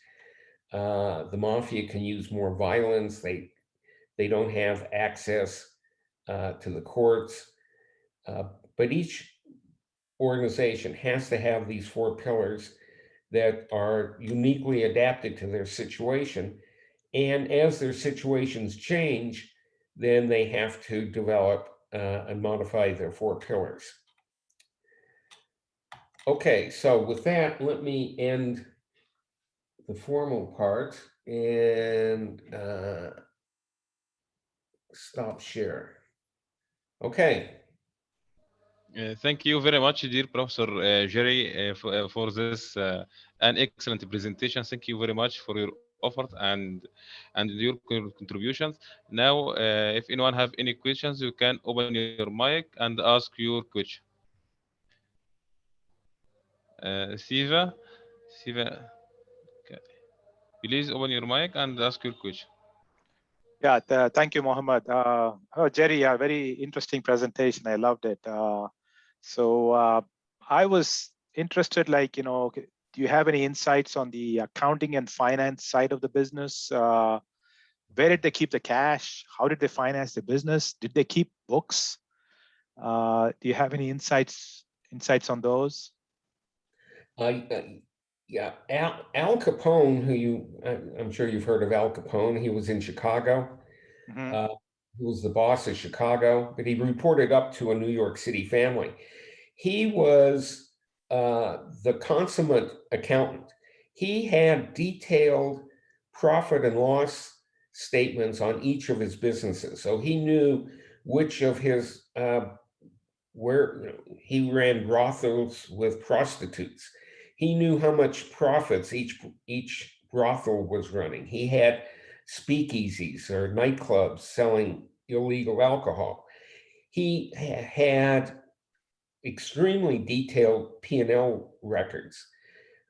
The mafia can use more violence. They don't have access to the courts. Uh, but each organization has to have these four pillars that are uniquely adapted to their situation. And as their situations change, then they have to develop and modify their four pillars. Okay, so with that, let me end the formal part and stop share. Okay. Thank you very much, dear Professor Jerry, for this an excellent presentation. Thank you very much for your effort and your contributions. Now, if anyone have any questions, you can open your mic and ask your question. Siva, Siva, okay. Please open your mic and ask your question. Yeah, thank you, Mohamed. Oh, Jerry, yeah, very interesting presentation. I loved it. So I was interested, like, do you have any insights on the accounting and finance side of the business? Where did they keep the cash? How did they finance the business? Did they keep books? Do you have any insights on those? Yeah, Al Capone, I'm sure you've heard of Al Capone. He was in Chicago. Mm-hmm. He was the boss of Chicago, but he reported up to a New York City family. He was the consummate accountant. He had detailed profit and loss statements on each of his businesses. So he knew which of his, where he ran brothels with prostitutes. He knew how much profits each brothel was running. He had speakeasies or nightclubs selling illegal alcohol. He had extremely detailed P&L records.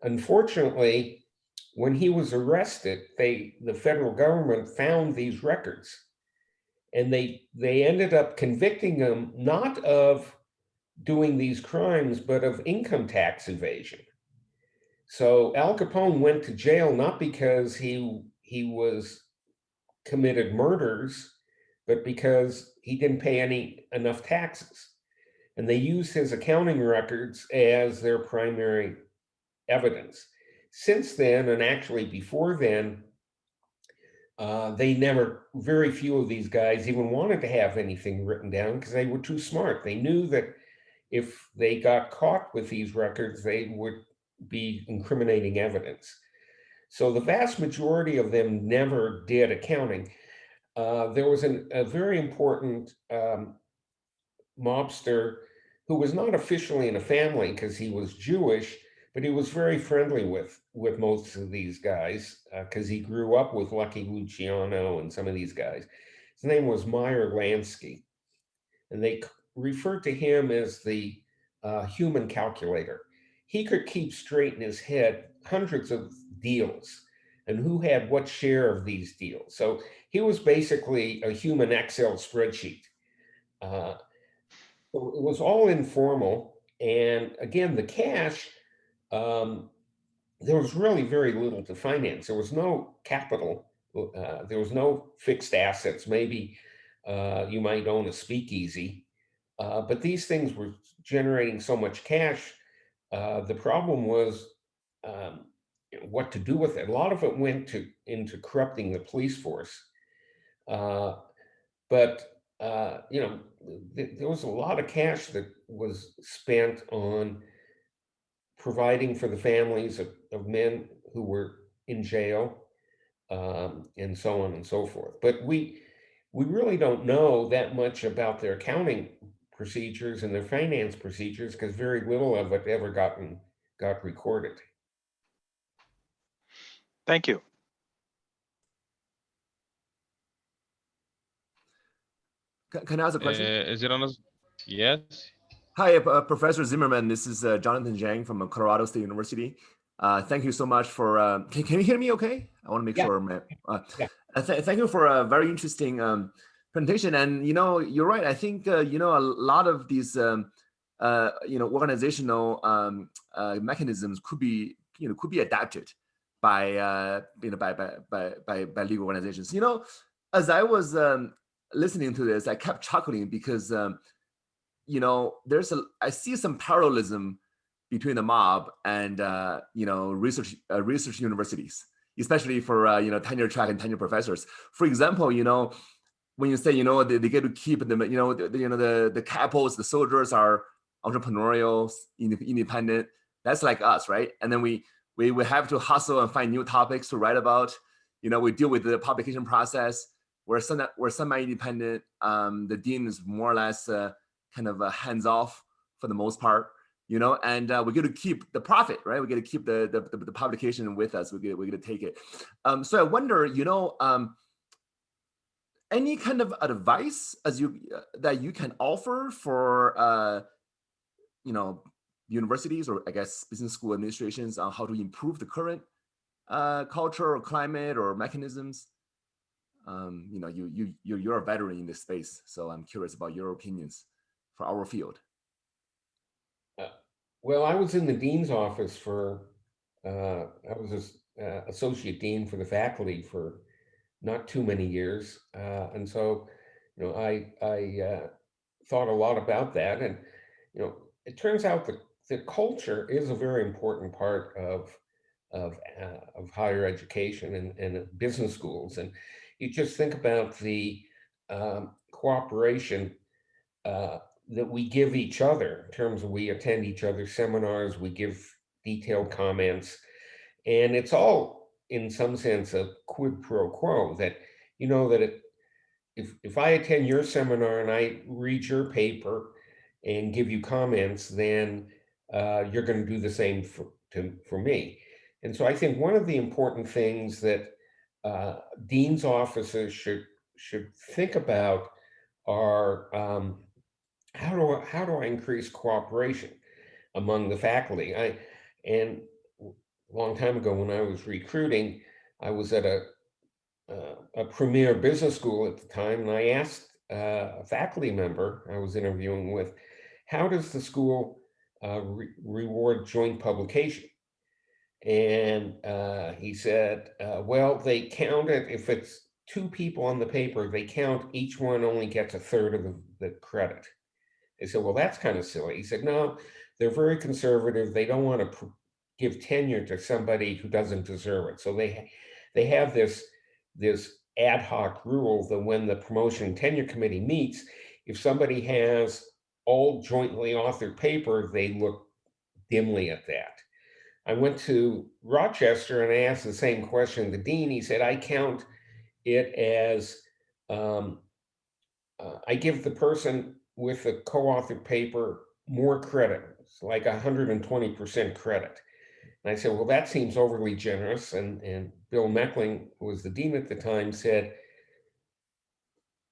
Unfortunately, when he was arrested, the federal government found these records, and they ended up convicting him not of doing these crimes, but of income tax evasion. So Al Capone went to jail not because he was committed murders, but because he didn't pay enough taxes. And they used his accounting records as their primary evidence. Since then, and actually before then, very few of these guys even wanted to have anything written down because they were too smart. They knew that if they got caught with these records, they would be incriminating evidence. So the vast majority of them never did accounting. There was a very important mobster who was not officially in a family because he was Jewish, but he was very friendly with most of these guys because he grew up with Lucky Luciano and some of these guys. His name was Meyer Lansky, and they referred to him as the human calculator. He could keep straight in his head hundreds of deals and who had what share of these deals. So he was basically a human Excel spreadsheet. Uh, so it was all informal. And again, the cash, um, there was really very little to finance. There was no capital. There was no fixed assets. Maybe you might own a speakeasy, but these things were generating so much cash. The problem was um, what to do with it. A lot of it went into corrupting the police force. Uh, but there was a lot of cash that was spent on providing for the families of men who were in jail, and so on and so forth. But we really don't know that much about their accounting procedures and their finance procedures because very little of it ever got recorded. Thank you. Can I ask a question? Is there another? Yes. Hi, Professor Zimmerman. This is Jonathan Zhang from Colorado State University. Thank you so much for. Can you hear me? Okay, I want to make Yeah. sure. Yeah. Thank you for a very interesting presentation. And you're right. I think a lot of these organizational mechanisms could be adapted by by legal organizations. As I was listening to this, I kept chuckling because I see some parallelism between the mob and research universities, especially for tenure track and tenure professors. For example, when you say they get to keep the the capos, the soldiers are entrepreneurial, independent. That's like us, right? And then we have to hustle and find new topics to write about. We deal with the publication process. We're semi-independent. The dean is more or less kind of hands off for the most part, and we get to keep the profit, right? We get to keep the publication with us. We get to take it. So I wonder, any kind of advice that you can offer for universities, or I guess business school administrations, on how to improve the current culture or climate or mechanisms? You're a veteran in this space, so I'm curious about your opinions for our field. Well, I was in the dean's office I was associate dean for the faculty for not too many years. And so, I thought a lot about that. And, it turns out that the culture is a very important part of higher education and business schools. And you just think about the cooperation that we give each other in terms of we attend each other's seminars, we give detailed comments, and it's all in some sense a quid pro quo that if I attend your seminar and I read your paper and give you comments, then you're going to do the same for me. And so I think one of the important things that dean's offices should think about are how do I increase cooperation among the faculty? And a long time ago when I was recruiting, I was at a premier business school at the time, and I asked a faculty member I was interviewing with, how does the school reward joint publication? And he said, well, they count it, if it's two people on the paper, they count each one only gets a third of the credit. I said, well, that's kind of silly. He said, no, they're very conservative. They don't want to give tenure to somebody who doesn't deserve it. So they have this ad hoc rule that when the promotion and tenure committee meets, if somebody has all jointly authored paper, they look dimly at that. I went to Rochester and I asked the same question to the dean. He said, I count it as I give the person with the co-authored paper more credit. It's like 120% credit. And I said, well, that seems overly generous. And Bill Meckling, who was the dean at the time, said,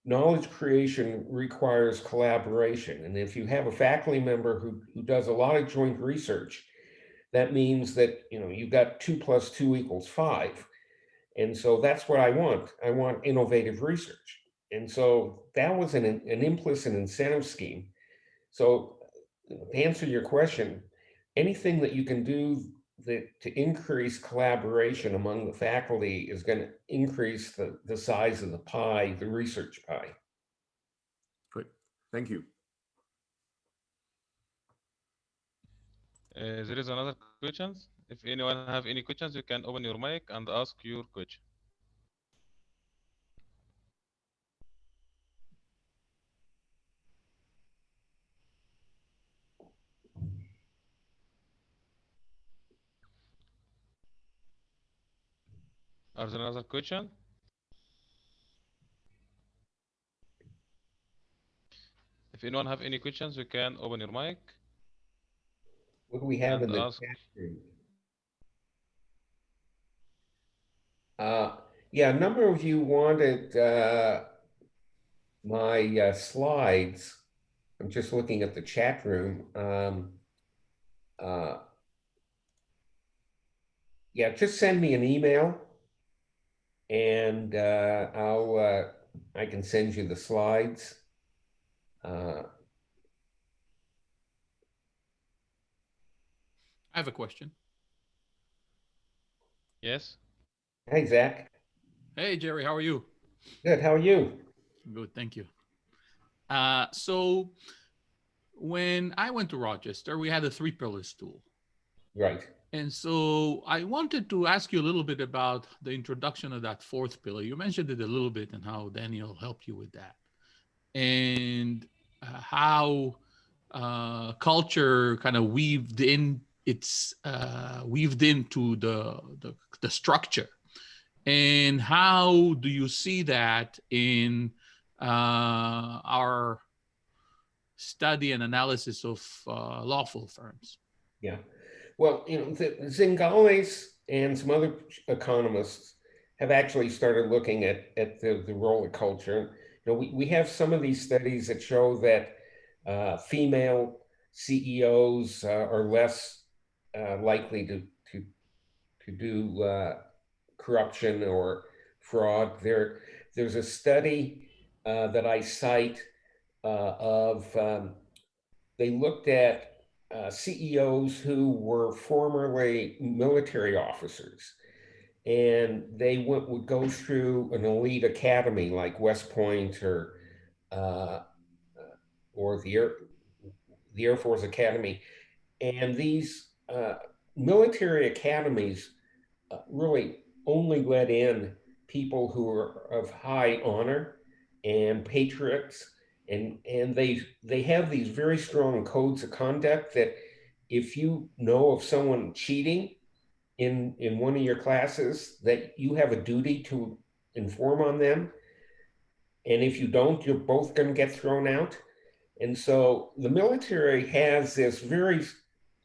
knowledge creation requires collaboration. And if you have a faculty member who does a lot of joint research, that means that you've got 2 + 2 = 5. And so that's what I want. I want innovative research. And so that was an implicit incentive scheme. So to answer your question, anything that you can do to increase collaboration among the faculty is going to increase the size of the pie, the research pie. Great, thank you. There is another questions. If anyone have any questions, you can open your mic and ask your question. Are there another question? If anyone have any questions, you can open your mic. What do we have in the ask. chat room? Yeah, a number of you wanted my slides I'm just looking at the chat room. Yeah, just send me an email, and I can send you the slides. I have a question. Yes. Hey, Zach. Hey, Jerry, how are you? Good. How are you? Good, thank you. So when I went to Rochester, we had a 3-pillar stool. Right. And so I wanted to ask you a little bit about the introduction of that 4th pillar. You mentioned it a little bit and how Daniel helped you with that. And how culture kind of weaved into the structure. And how do you see that in our study and analysis of lawful firms? Yeah. Well, the Zingales and some other economists have actually started looking at the role of culture. We have some of these studies that show that female CEOs are less likely to do corruption or fraud. There's a study that I cite of they looked at CEOs who were formerly military officers, and they would go through an elite academy like West Point uh, or the Air Force Academy, and these military academies really only let in people who are of high honor and patriots, and they have these very strong codes of conduct that if you know of someone cheating in one of your classes, that you have a duty to inform on them, and if you don't, you're both going to get thrown out. And so the military has this very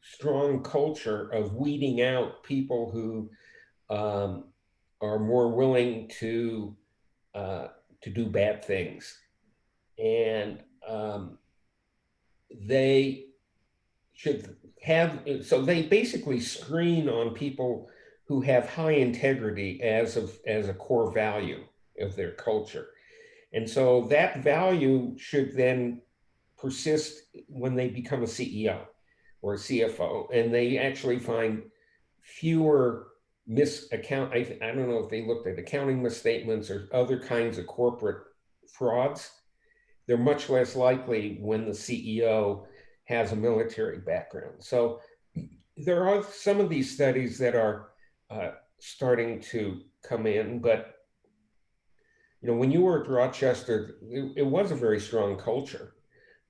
strong culture of weeding out people who are more willing to do bad things, and they should have. So they basically screen on people who have high integrity as a core value of their culture, and so that value should then persist when they become a CEO or a CFO, and they actually find fewer I don't know if they looked at accounting misstatements or other kinds of corporate frauds. They're much less likely when the CEO has a military background. So there are some of these studies that are starting to come in, but when you were at Rochester, it was a very strong culture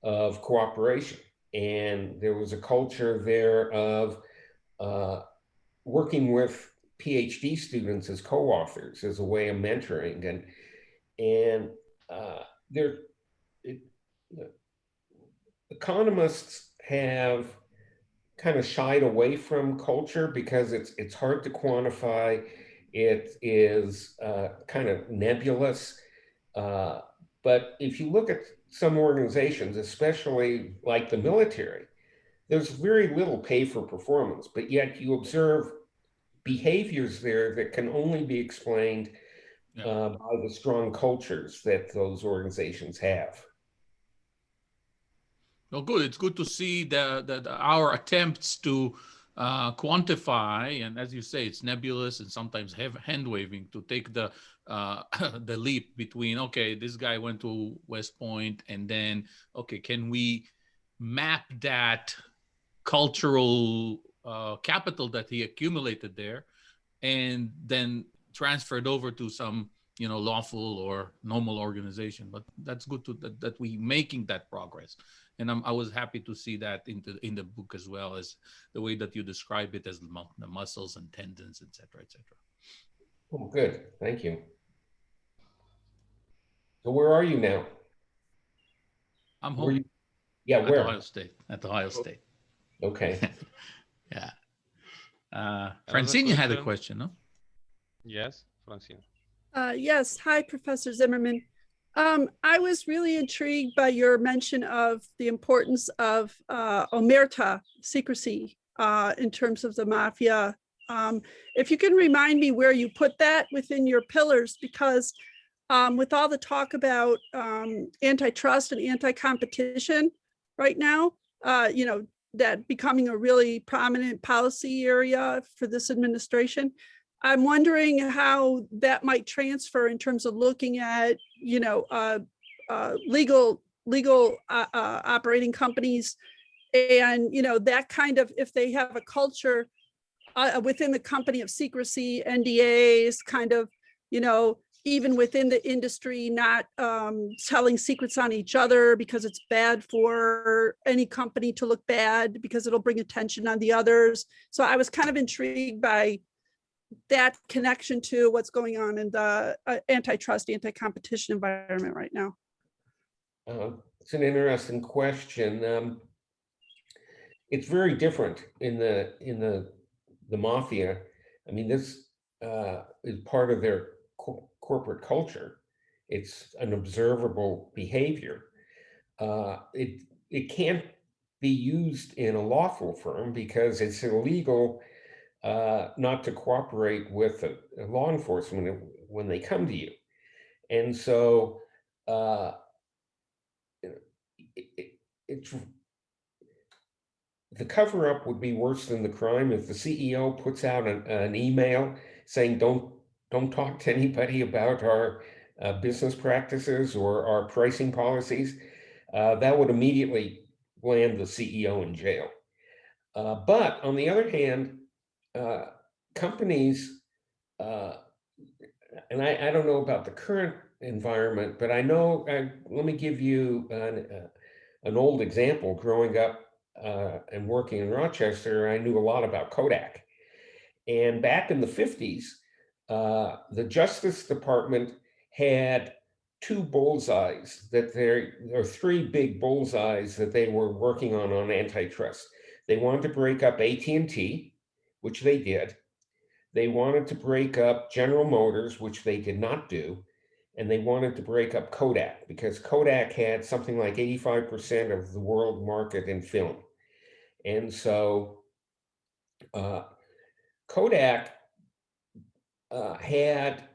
of cooperation, and there was a culture there of working with PhD students as co-authors as a way of mentoring, and there economists have kind of shied away from culture because it's hard to quantify. It is kind of nebulous. But if you look at some organizations, especially like the military, there's very little pay for performance, but yet you observe behaviors there that can only be explained by the strong cultures that those organizations have. Well, good. It's good to see that our attempts to quantify, and as you say, it's nebulous and sometimes hand waving to take the the leap between, okay, this guy went to West Point, and then, okay, can we map that cultural capital that he accumulated there and then transferred over to some lawful or normal organization? But that's good that we making that progress, and I was happy to see that in the book, as well as the way that you describe it as the muscles and tendons, etc., etc. Oh, good. Thank you. So where are you now? I'm home. Yeah, at where? Ohio State. At Ohio State. Okay. Yeah. Another Francine, you had a question? question, no? Yes, Francine. Yes. Hi, Professor Zimmerman. I was really intrigued by your mention of the importance of Omerta, secrecy, in terms of the mafia. If you can remind me where you put that within your pillars, because with all the talk about antitrust and anti-competition right now, that becoming a really prominent policy area for this administration, I'm wondering how that might transfer in terms of looking at, legal operating companies, and that kind of, if they have a culture within the company of secrecy, NDAs, kind of, even within the industry, not telling secrets on each other because it's bad for any company to look bad because it'll bring attention on the others. So I was kind of intrigued by that connection to what's going on in the antitrust, anti-competition environment right now. It's an interesting question. It's very different in the mafia. I mean, this is part of their corporate culture. It's an observable behavior. It can't be used in a lawful firm because it's illegal not to cooperate with law enforcement when they come to you. And so it's the cover-up would be worse than the crime if the CEO puts out an email saying don't talk to anybody about our business practices or our pricing policies. That would immediately land the CEO in jail. But on the other hand, companies, and I don't know about the current environment, but I know, let me give you an old example. Growing up and working in Rochester, I knew a lot about Kodak. And back in the 50s, the Justice Department had two bullseyes or three big bullseyes that they were working on antitrust. They wanted to break up AT&T, which they did. They wanted to break up General Motors, which they did not do. And they wanted to break up Kodak because Kodak had something like 85% of the world market in film. And so Kodak had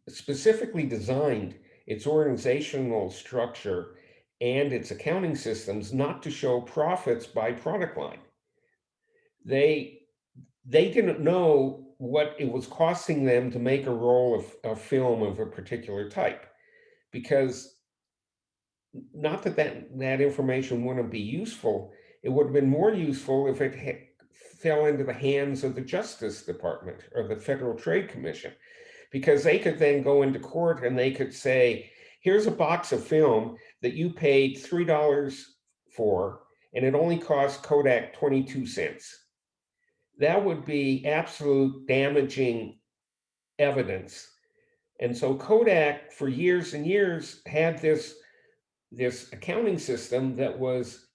specifically designed its organizational structure and its accounting systems not to show profits by product line. They didn't know what it was costing them to make a roll of film of a particular type, because not that information wouldn't be useful. It would have been more useful if it fell into the hands of the Justice Department or the Federal Trade Commission, because they could then go into court and they could say, here's a box of film that you paid $3 for, and it only cost Kodak 22 cents. That would be absolute damaging evidence. And so Kodak, for years and years, had this accounting system that was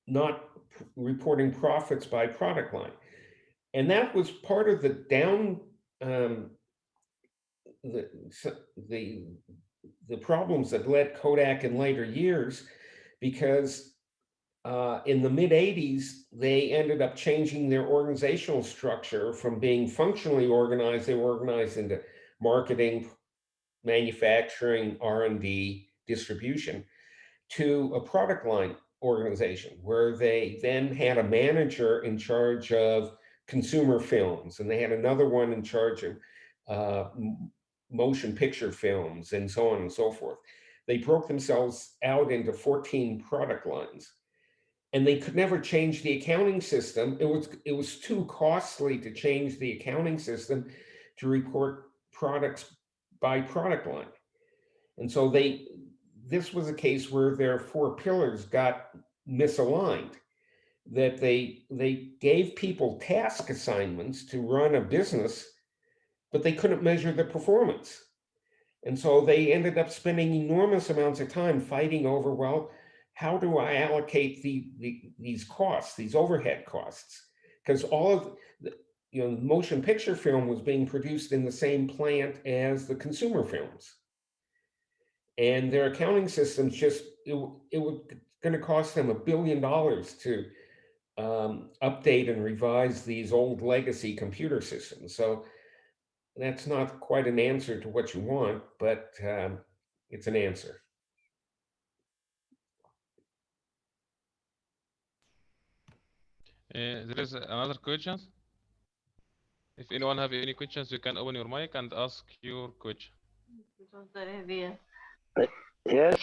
not reporting profits by product line. And that was part of the the problems that led Kodak in later years, because in the mid-'80s, they ended up changing their organizational structure from being functionally organized. They were organized into marketing, manufacturing, R&D, distribution, to a product line organization where they then had a manager in charge of consumer films, and they had another one in charge of motion picture films, and so on and so forth. They broke themselves out into 14 product lines. And they could never change the accounting system. It was too costly to change the accounting system to report products by product line. And so this was a case where their four pillars got misaligned, that they gave people task assignments to run a business, but they couldn't measure the performance. And so they ended up spending enormous amounts of time fighting over, well, how do I allocate these costs, these overhead costs? Because all of the motion picture film was being produced in the same plant as the consumer films. and their accounting systems just, it was going to cost them $1 billion to update and revise these old legacy computer systems. So that's not quite an answer to what you want, but it's an answer. There is another question. If anyone have any questions, you can open your mic and ask your question. Yes.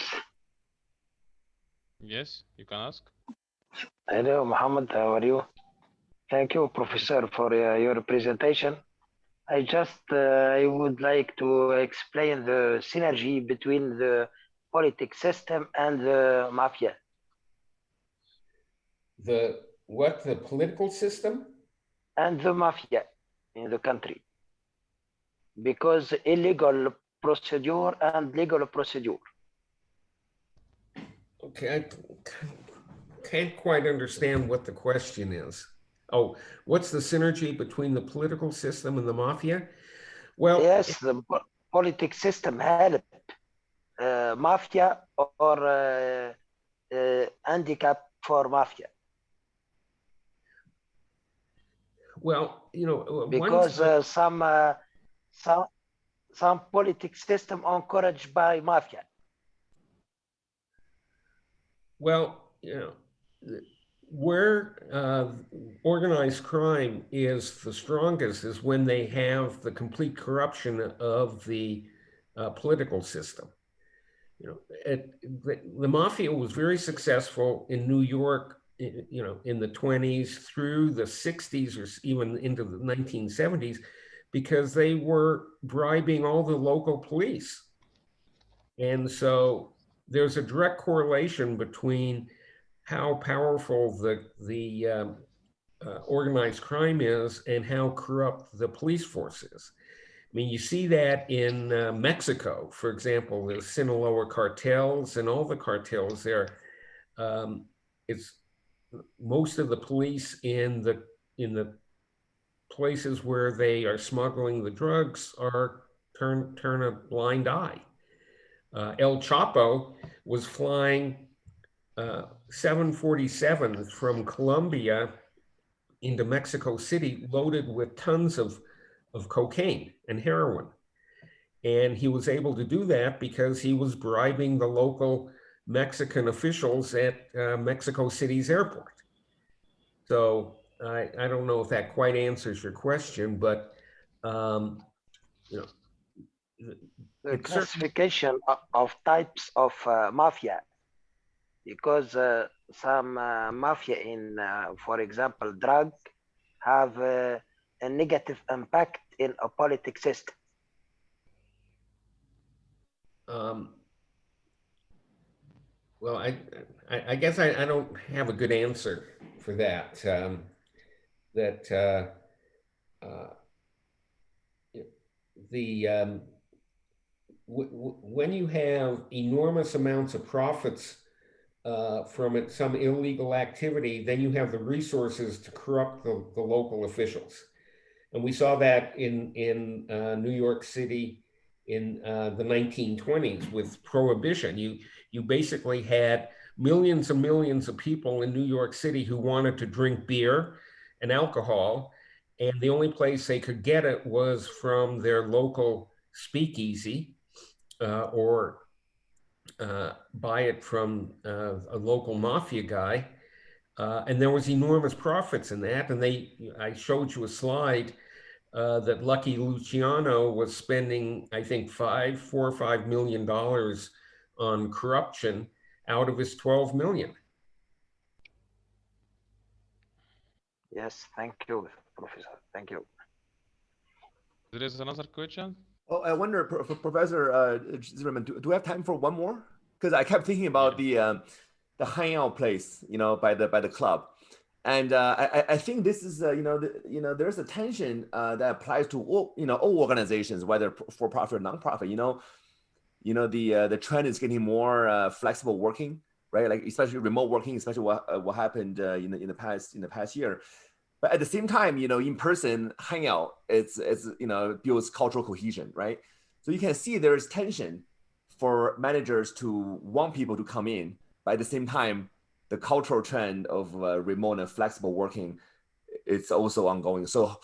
Yes, you can ask. Hello, Mohammed. How are you? Thank you, Professor, for your presentation. I would like to explain the synergy between the politics system and the mafia. The what? The political system? And the mafia in the country. Because illegal procedure and legal procedure. Okay, I can't quite understand what the question is. Oh, what's the synergy between the political system and the mafia? Well, yes, the politics system help mafia or handicap for mafia. Well, you know, because some politics system encouraged by mafia. Well, you know, where organized crime is the strongest is when they have the complete corruption of the political system. You know, the mafia was very successful in New York, you know, in the 20s through the 60s or even into the 1970s, because they were bribing all the local police. And so there's a direct correlation between how powerful the organized crime is and how corrupt the police force is. I mean, you see that in Mexico, for example, the Sinaloa cartels and all the cartels there. It's most of the police in the places where they are smuggling the drugs are turn a blind eye. El Chapo was flying 747s from Colombia into Mexico City loaded with tons of cocaine and heroin. And he was able to do that because he was bribing the local Mexican officials at Mexico City's airport. So I don't know if that quite answers your question, but you know, the classification of types of mafia, because some mafia in, for example, drug have a negative impact in a politics system. Well, I guess I don't have a good answer for that. When you have enormous amounts of profits from some illegal activity, then you have the resources to corrupt the local officials. And we saw that in New York City in the 1920s with Prohibition. You basically had millions and millions of people in New York City who wanted to drink beer and alcohol, and the only place they could get it was from their local speakeasy or buy it from a local mafia guy. And there was enormous profits in that. And I showed you a slide that Lucky Luciano was spending, I think, $4 or $5 million on corruption out of his 12 million. Yes, thank you, Professor. Thank you. There is another question. Oh, I wonder, Professor Zimmerman, do we have time for one more? Because I kept thinking about the hangout place, you know, by the club, and I think this is there's a tension that applies to all organizations, whether for profit or non-profit. The trend is getting more flexible working, right? Like especially remote working, especially what happened in the past year. But at the same time, in-person hangout, it's builds cultural cohesion, right? So you can see there is tension for managers to want people to come in, but at the same time, the cultural trend of remote and flexible working, it's also ongoing. So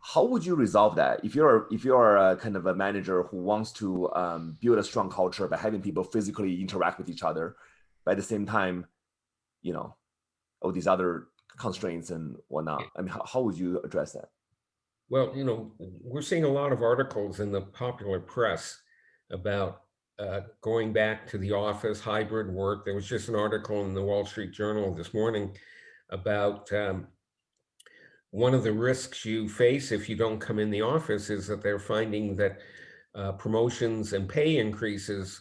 how would you resolve that? If you're a kind of a manager who wants to build a strong culture by having people physically interact with each other, but at the same time, you know, all these other constraints and whatnot. I mean, how would you address that? Well, you know, we're seeing a lot of articles in the popular press about going back to the office, hybrid work. There was just an article in the Wall Street Journal this morning about one of the risks you face if you don't come in the office is that they're finding that promotions and pay increases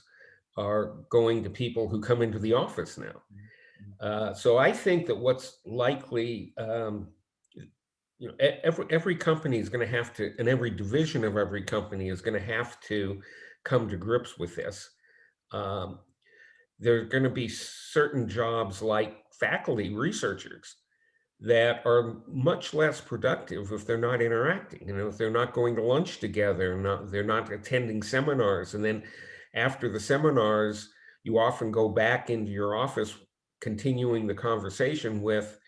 are going to people who come into the office now. So I think that what's likely, you know, every company is going to have to, and every division of every company is going to have to come to grips with this. There are going to be certain jobs like faculty researchers that are much less productive if they're not interacting, you know, if they're not going to lunch together, they're not attending seminars. And then after the seminars, you often go back into your office, continuing the conversation with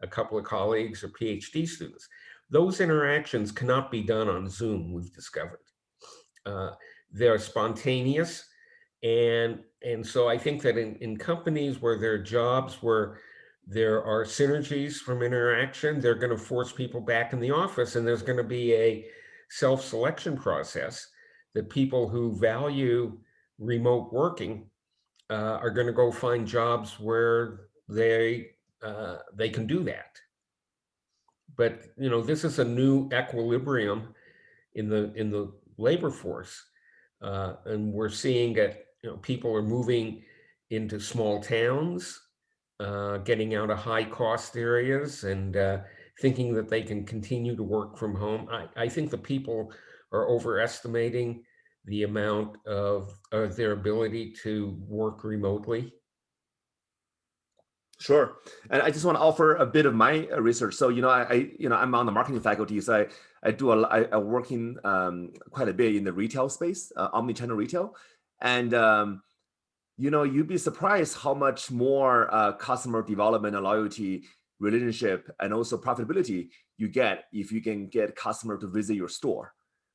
a couple of colleagues or PhD students. Those interactions cannot be done on Zoom, we've discovered. They're spontaneous. And so I think that in companies where there are jobs where there are synergies from interaction, they're going to force people back in the office, and there's going to be a self-selection process that people who value remote working are going to go find jobs where they can do that. But you know, this is a new equilibrium in the labor force, and we're seeing that, you know, people are moving into small towns, getting out of high cost areas, and thinking that they can continue to work from home. I think the people are overestimating the amount of their ability to work remotely. Sure. And I just want to offer a bit of my research. So, you know, I'm on the marketing faculty, so I work in quite a bit in the retail space, omni-channel retail. And, you know, you'd be surprised how much more customer development and loyalty relationship and also profitability you get if you can get customer to visit your store,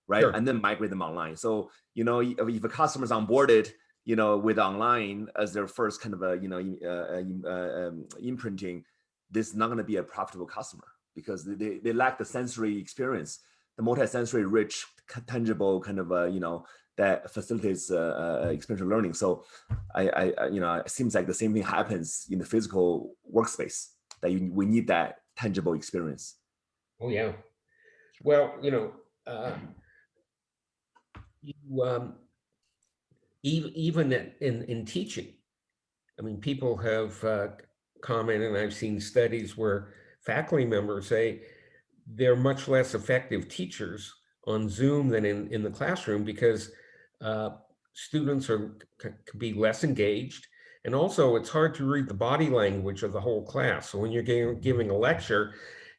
right? Sure. And then migrate them online. So, you know, if a customer's onboarded, you know, with online as their first kind of a, you know, imprinting, this is not going to be a profitable customer because they lack the sensory experience, the multi-sensory rich, tangible kind of, you know, that facilitates experiential learning. So you know, it seems like the same thing happens in the physical workspace, that we need that tangible experience. Oh yeah. Well, you know, even in teaching, I mean, people have commented, and I've seen studies where faculty members say they're much less effective teachers on Zoom than in the classroom because students can be less engaged. And also it's hard to read the body language of the whole class. So when you're giving a lecture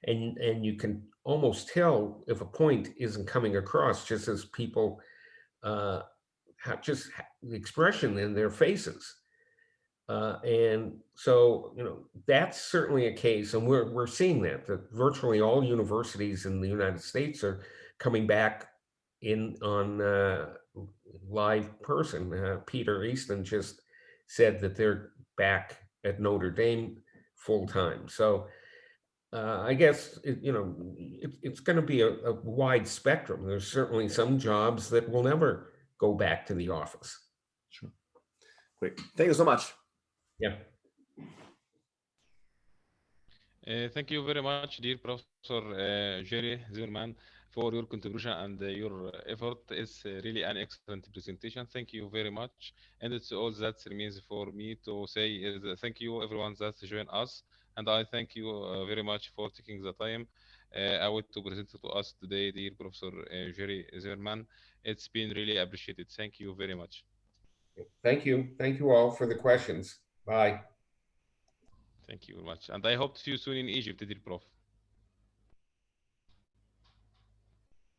and you can almost tell if a point isn't coming across just as people have just the expression in their faces. And so, you know, that's certainly a case, and we're seeing that virtually all universities in the United States are coming back on live person. Peter Easton just said that they're back at Notre Dame full time. So I guess it's going to be a wide spectrum. There's certainly some jobs that will never go back to the office. Sure. Great. Thank you so much. Yeah. Thank you very much, dear Professor Jerry Zimmerman, for your contribution and your effort. It's really an excellent presentation. Thank you very much. And it's all that remains for me to say is thank you everyone that joined us. And I thank you very much for taking the time out to present to us today, dear Professor Jerry Zimmerman. It's been really appreciated. Thank you very much. Thank you. Thank you all for the questions. Bye. Thank you very much. And I hope to see you soon in Egypt, dear Prof.